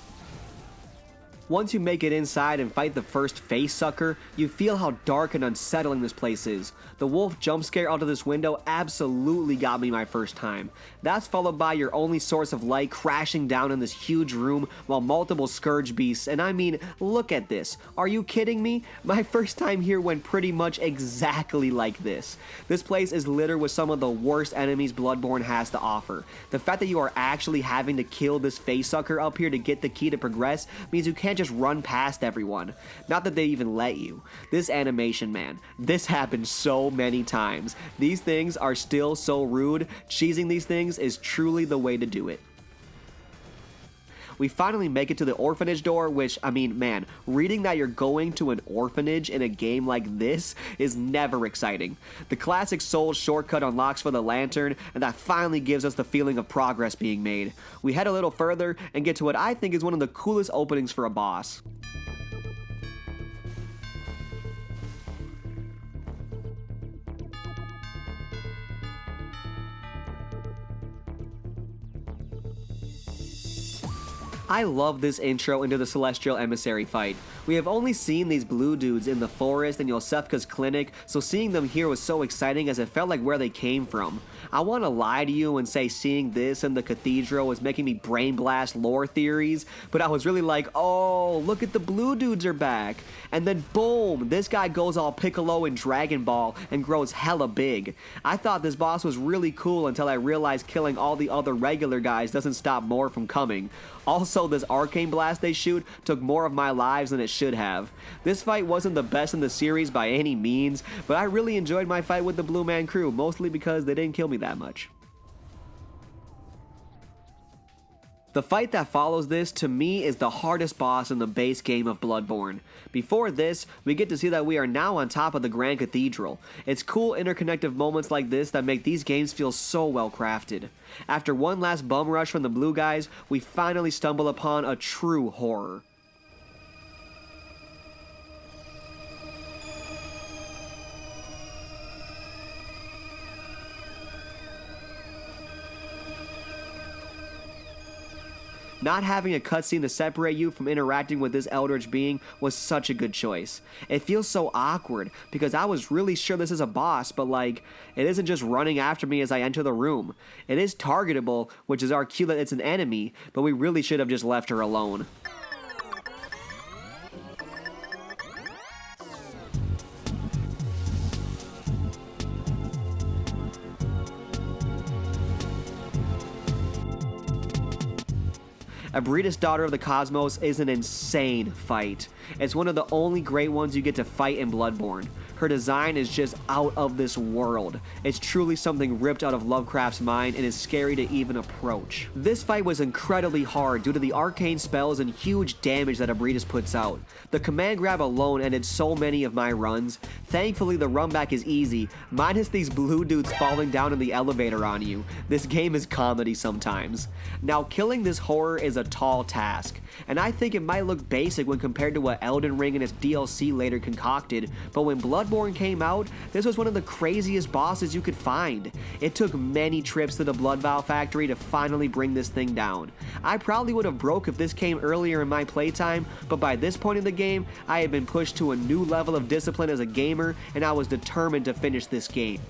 Once you make it inside and fight the first face sucker, you feel how dark and unsettling this place is. The wolf jump scare out of this window absolutely got me my first time. That's followed by your only source of light crashing down in this huge room while multiple scourge beasts, and I mean, look at this. Are you kidding me? My first time here went pretty much exactly like this. This place is littered with some of the worst enemies Bloodborne has to offer. The fact that you are actually having to kill this face sucker up here to get the key to progress means you can't just run past everyone. Not that they even let you. This animation, man, this happens so many times. These things are still so rude. Cheesing these things is truly the way to do it. We finally make it to the orphanage door, which, I mean, man, reading that you're going to an orphanage in a game like this is never exciting. The classic Souls shortcut unlocks for the lantern, and that finally gives us the feeling of progress being made. We head a little further and get to what I think is one of the coolest openings for a boss. I love this intro into the Celestial Emissary fight. We have only seen these blue dudes in the forest and Yosefka's clinic, so seeing them here was so exciting as it felt like where they came from. I want to lie to you and say seeing this in the cathedral was making me brain blast lore theories, but I was really like, oh, look at the blue dudes are back. And then boom, this guy goes all Piccolo and Dragon Ball and grows hella big. I thought this boss was really cool until I realized killing all the other regular guys doesn't stop more from coming. Also, this arcane blast they shoot took more of my lives than it should have. This fight wasn't the best in the series by any means, but I really enjoyed my fight with the Blue Man crew, mostly because they didn't kill me that much. The fight that follows this, to me, is the hardest boss in the base game of Bloodborne. Before this, we get to see that we are now on top of the Grand Cathedral. It's cool interconnective moments like this that make these games feel so well crafted. After one last bum rush from the blue guys, we finally stumble upon a true horror. Not having a cutscene to separate you from interacting with this eldritch being was such a good choice. It feels so awkward, because I was really sure this is a boss, but like, it isn't just running after me as I enter the room. It is targetable, which is our cue that it's an enemy, but we really should have just left her alone. Abrida's Daughter of the Cosmos is an insane fight. It's one of the only great ones you get to fight in Bloodborne. Her design is just out of this world. It's truly something ripped out of Lovecraft's mind and is scary to even approach. This fight was incredibly hard due to the arcane spells and huge damage that Abridas puts out. The command grab alone ended so many of my runs. Thankfully the run back is easy, minus these blue dudes falling down in the elevator on you. This game is comedy sometimes. Now killing this horror is a tall task, and I think it might look basic when compared to what Eldenring and its DLC later concocted, but when Bloodborne came out, this was one of the craziest bosses you could find. It took many trips to the Blood Vial factory to finally bring this thing down. I probably would have broke if this came earlier in my playtime, but by this point in the game, I had been pushed to a new level of discipline as a gamer, and I was determined to finish this game.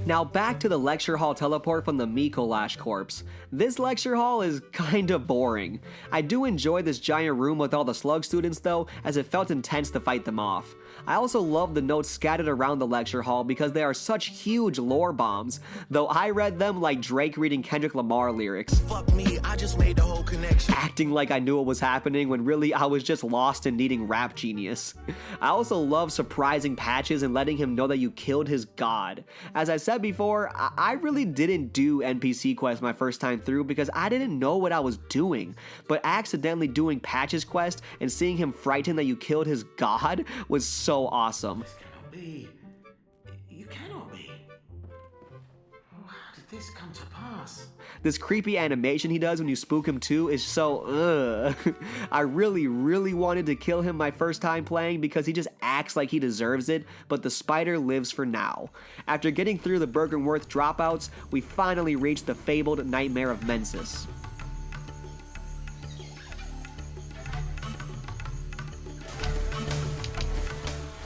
Now back to the lecture hall teleport from the Mikolash corpse. This lecture hall is kinda boring. I do enjoy this giant room with all the slug students though, as it felt intense to fight them off. I also love the notes scattered around the lecture hall because they are such huge lore bombs, though I read them like Drake reading Kendrick Lamar lyrics. Fuck me, I just made the whole connection. Acting like I knew what was happening when really I was just lost and needing rap genius. I also love surprising Patches and letting him know that you killed his god. As I said before, I really didn't do NPC quests my first time through because I didn't know what I was doing, but accidentally doing Patches quest and seeing him frightened that you killed his god was so awesome. This cannot be. You cannot be. Oh, how did this come to pass? This creepy animation he does when you spook him too is so ugh. I really wanted to kill him my first time playing because he just acts like he deserves it, but the spider lives for now. After getting through the Byrgenwerth dropouts, we finally reached the fabled Nightmare of Mensis.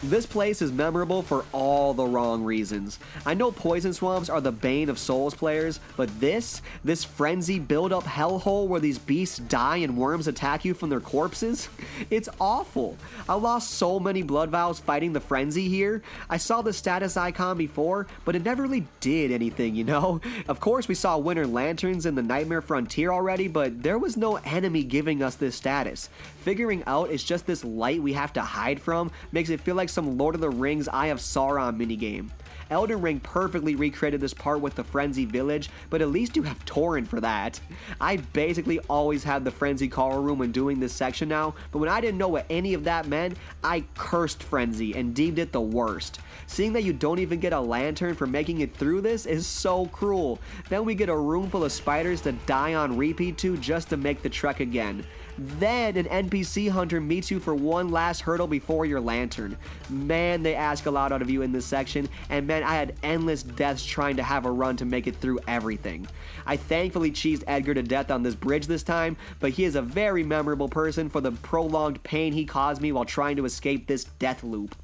This place is memorable for all the wrong reasons. I know poison swamps are the bane of Souls players, but this frenzy build-up hellhole where these beasts die and worms attack you from their corpses, it's awful. I lost so many blood vials fighting the frenzy here. I saw the status icon before, but it never really did anything, you know? Of course we saw winter lanterns in the Nightmare Frontier already, but there was no enemy giving us this status. Figuring out it's just this light we have to hide from makes it feel like some Lord of the Rings Eye of Sauron minigame. Eldenring perfectly recreated this part with the Frenzy Village, but at least you have Torrent for that. I basically always had the Frenzy Call Room when doing this section now, but when I didn't know what any of that meant, I cursed Frenzy and deemed it the worst. Seeing that you don't even get a lantern for making it through this is so cruel. Then we get a room full of spiders to die on repeat to just to make the trek again. Then an NPC hunter meets you for one last hurdle before your lantern. Man, they ask a lot out of you in this section, and man, I had endless deaths trying to have a run to make it through everything. I thankfully cheesed Edgar to death on this bridge this time, but he is a very memorable person for the prolonged pain he caused me while trying to escape this death loop.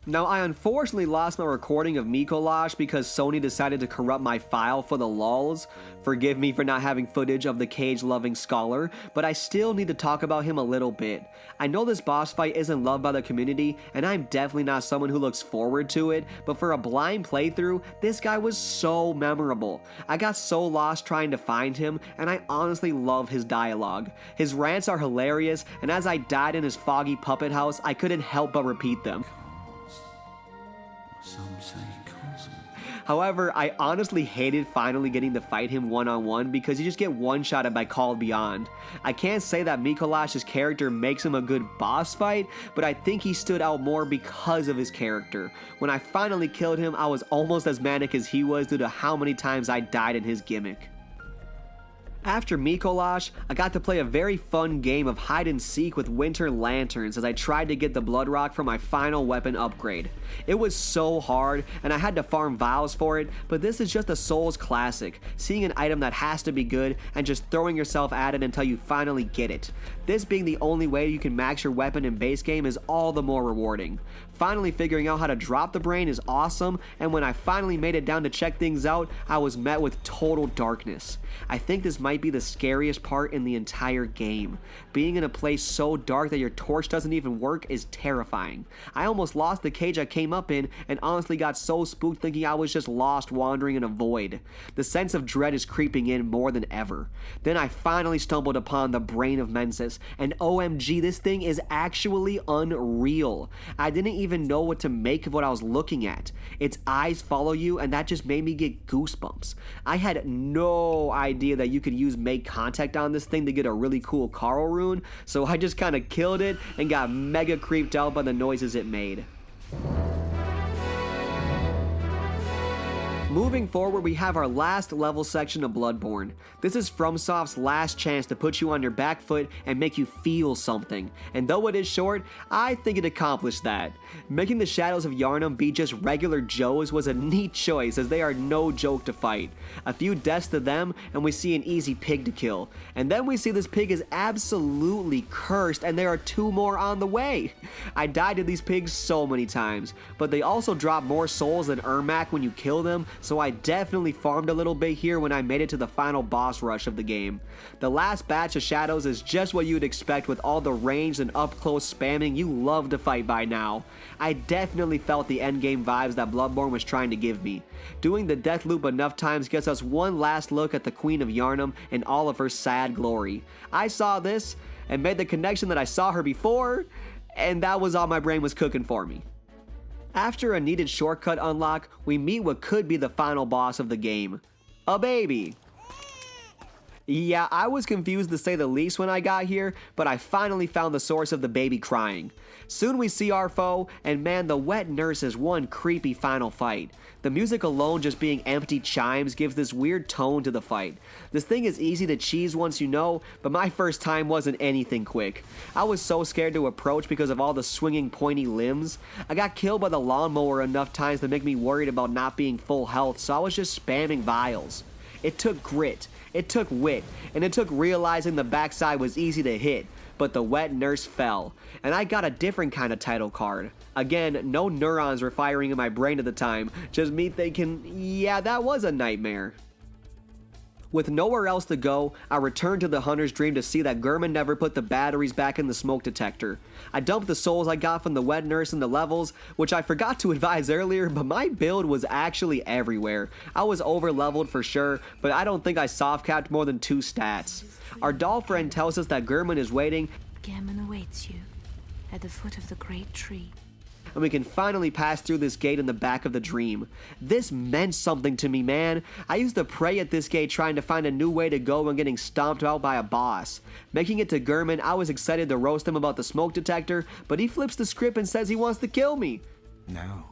Now, I unfortunately lost my recording of Mikolash because Sony decided to corrupt my file for the lulz. Forgive me for not having footage of the cage-loving scholar, but I still need to talk about him a little bit. I know this boss fight isn't loved by the community, and I'm definitely not someone who looks forward to it, but for a blind playthrough, this guy was so memorable. I got so lost trying to find him, and I honestly love his dialogue. His rants are hilarious, and as I died in his foggy puppet house, I couldn't help but repeat them. Some say Cosmo. However, I honestly hated finally getting to fight him one-on-one because you just get one-shotted by Called Beyond. I can't say that Mikolash's character makes him a good boss fight, but I think he stood out more because of his character. When I finally killed him, I was almost as manic as he was due to how many times I died in his gimmick. After Mikolash, I got to play a very fun game of hide and seek with winter lanterns as I tried to get the blood rock for my final weapon upgrade. It was so hard and I had to farm vials for it, but this is just a Souls classic, seeing an item that has to be good and just throwing yourself at it until you finally get it. This being the only way you can max your weapon in base game is all the more rewarding. Finally figuring out how to drop the brain is awesome, and when I finally made it down to check things out, I was met with total darkness. I think this might be the scariest part in the entire game. Being in a place so dark that your torch doesn't even work is terrifying. I almost lost the cage I came up in and honestly got so spooked thinking I was just lost wandering in a void. The sense of dread is creeping in more than ever. Then I finally stumbled upon the brain of Mensis, and OMG, this thing is actually unreal. I didn't even know what to make of what I was looking at. Its eyes follow you, and that just made me get goosebumps. I had no idea that you could use make contact on this thing to get a really cool Carl rune, so I just kinda killed it and got mega creeped out by the noises it made. Moving forward, we have our last level section of Bloodborne. This is FromSoft's last chance to put you on your back foot and make you feel something, and though it is short, I think it accomplished that. Making the shadows of Yharnam be just regular Joes was a neat choice, as they are no joke to fight. A few deaths to them and we see an easy pig to kill, and then we see this pig is absolutely cursed and there are 2 more on the way. I died to these pigs so many times, but they also drop more souls than Ermac when you kill them, so I definitely farmed a little bit here when I made it to the final boss rush of the game. The last batch of shadows is just what you would expect with all the ranged and up close spamming you love to fight by now. I definitely felt the endgame vibes that Bloodborne was trying to give me. Doing the death loop enough times gets us one last look at the Queen of Yharnam in all of her sad glory. I saw this and made the connection that I saw her before, and that was all my brain was cooking for me. After a needed shortcut unlock, we meet what could be the final boss of the game. A baby. Yeah, I was confused to say the least when I got here, but I finally found the source of the baby crying. Soon we see our foe, and man, the wet nurse is one creepy final fight. The music alone just being empty chimes gives this weird tone to the fight. This thing is easy to cheese once you know, but my first time wasn't anything quick. I was so scared to approach because of all the swinging pointy limbs. I got killed by the lawnmower enough times to make me worried about not being full health, so I was just spamming vials. It took grit, it took wit, and it took realizing the backside was easy to hit. But the wet nurse fell, and I got a different kind of title card. Again, no neurons were firing in my brain at the time, just me thinking, yeah, that was a nightmare. With nowhere else to go, I returned to the Hunter's Dream to see that Gurman never put the batteries back in the smoke detector. I dumped the souls I got from the wet nurse in the levels, which I forgot to advise earlier, but my build was actually everywhere. I was over leveled for sure, but I don't think I soft capped more than 2 stats. Our doll friend tells us that Gurman is waiting, Gammon awaits you at the foot of the great tree. and we can finally pass through this gate in the back of the dream. This meant something to me, man. I used to pray at this gate trying to find a new way to go when getting stomped out by a boss. Making it to Gurman, I was excited to roast him about the smoke detector, but he flips the script and says he wants to kill me. Now,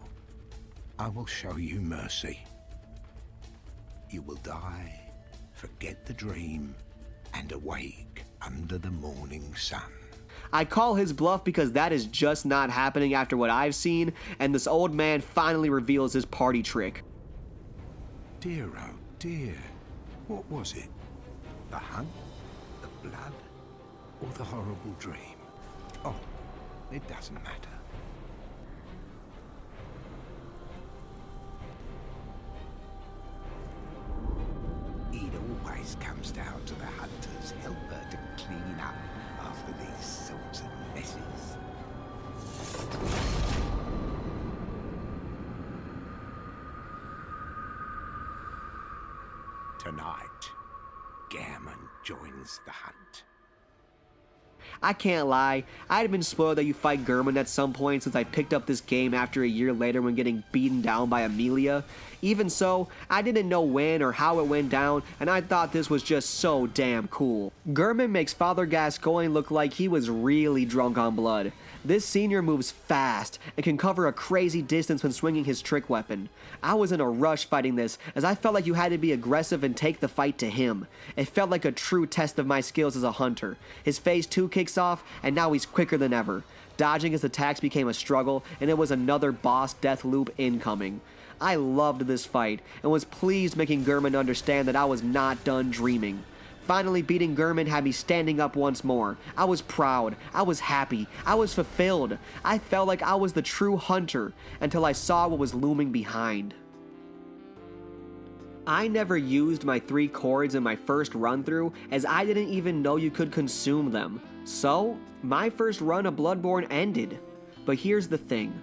I will show you mercy. You will die, forget the dream, and awake under the morning sun. I call his bluff because that is just not happening after what I've seen, and this old man finally reveals his party trick. Dear, oh dear, what was it? The hunt, the blood, or the horrible dream? Oh, it doesn't matter. It always comes down to the hunter's helper to clean up after these sorts of messes. Tonight, Gammon joins the hunt. I can't lie, I had been spoiled that you fight German at some point since I picked up this game after a year later when getting beaten down by Amelia. Even so, I didn't know when or how it went down, and I thought this was just so damn cool. German makes Father Gascoigne look like he was really drunk on blood. This senior moves fast and can cover a crazy distance when swinging his trick weapon. I was in a rush fighting this as I felt like you had to be aggressive and take the fight to him. It felt like a true test of my skills as a hunter. His phase 2 kicks off and now he's quicker than ever. Dodging his attacks became a struggle and it was another boss death loop incoming. I loved this fight and was pleased making German understand that I was not done dreaming. Finally beating German had me standing up once more. I was proud, I was happy, I was fulfilled. I felt like I was the true hunter until I saw what was looming behind. I never used my 3 chords in my first run through as I didn't even know you could consume them. So, my first run of Bloodborne ended. But here's the thing.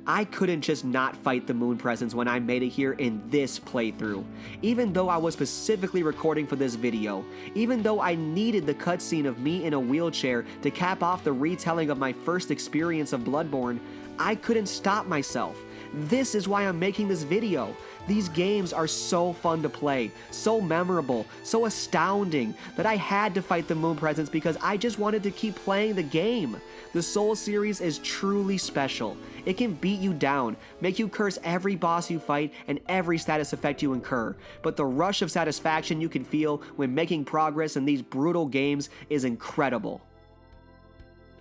I couldn't just not fight the moon presence when I made it here in this playthrough. Even though I was specifically recording for this video, even though I needed the cutscene of me in a wheelchair to cap off the retelling of my first experience of Bloodborne, I couldn't stop myself. This is why I'm making this video. These games are so fun to play, so memorable, so astounding that I had to fight the moon presence because I just wanted to keep playing the game. The Souls series is truly special. It can beat you down, make you curse every boss you fight and every status effect you incur, but the rush of satisfaction you can feel when making progress in these brutal games is incredible.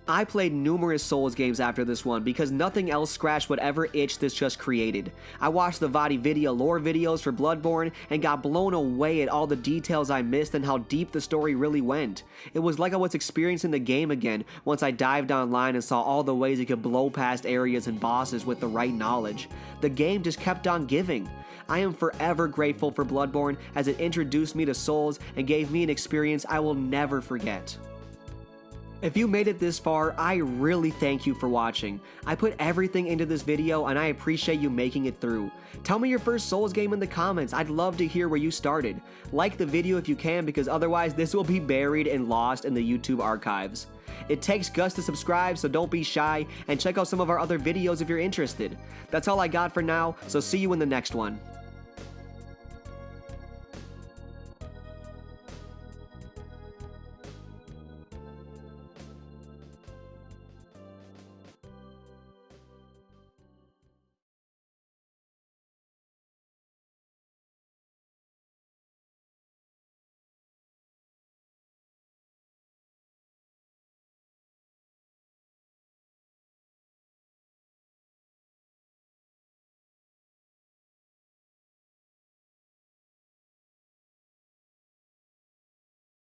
I played numerous Souls games after this one because nothing else scratched whatever itch this just created. I watched the Vadi Video lore videos for Bloodborne and got blown away at all the details I missed and how deep the story really went. It was like I was experiencing the game again once I dived online and saw all the ways you could blow past areas and bosses with the right knowledge. The game just kept on giving. I am forever grateful for Bloodborne as it introduced me to Souls and gave me an experience I will never forget. If you made it this far, I really thank you for watching. I put everything into this video and I appreciate you making it through. Tell me your first Souls game in the comments, I'd love to hear where you started. Like the video if you can because otherwise this will be buried and lost in the YouTube archives. It takes guts to subscribe, so don't be shy and check out some of our other videos if you're interested. That's all I got for now, so see you in the next one.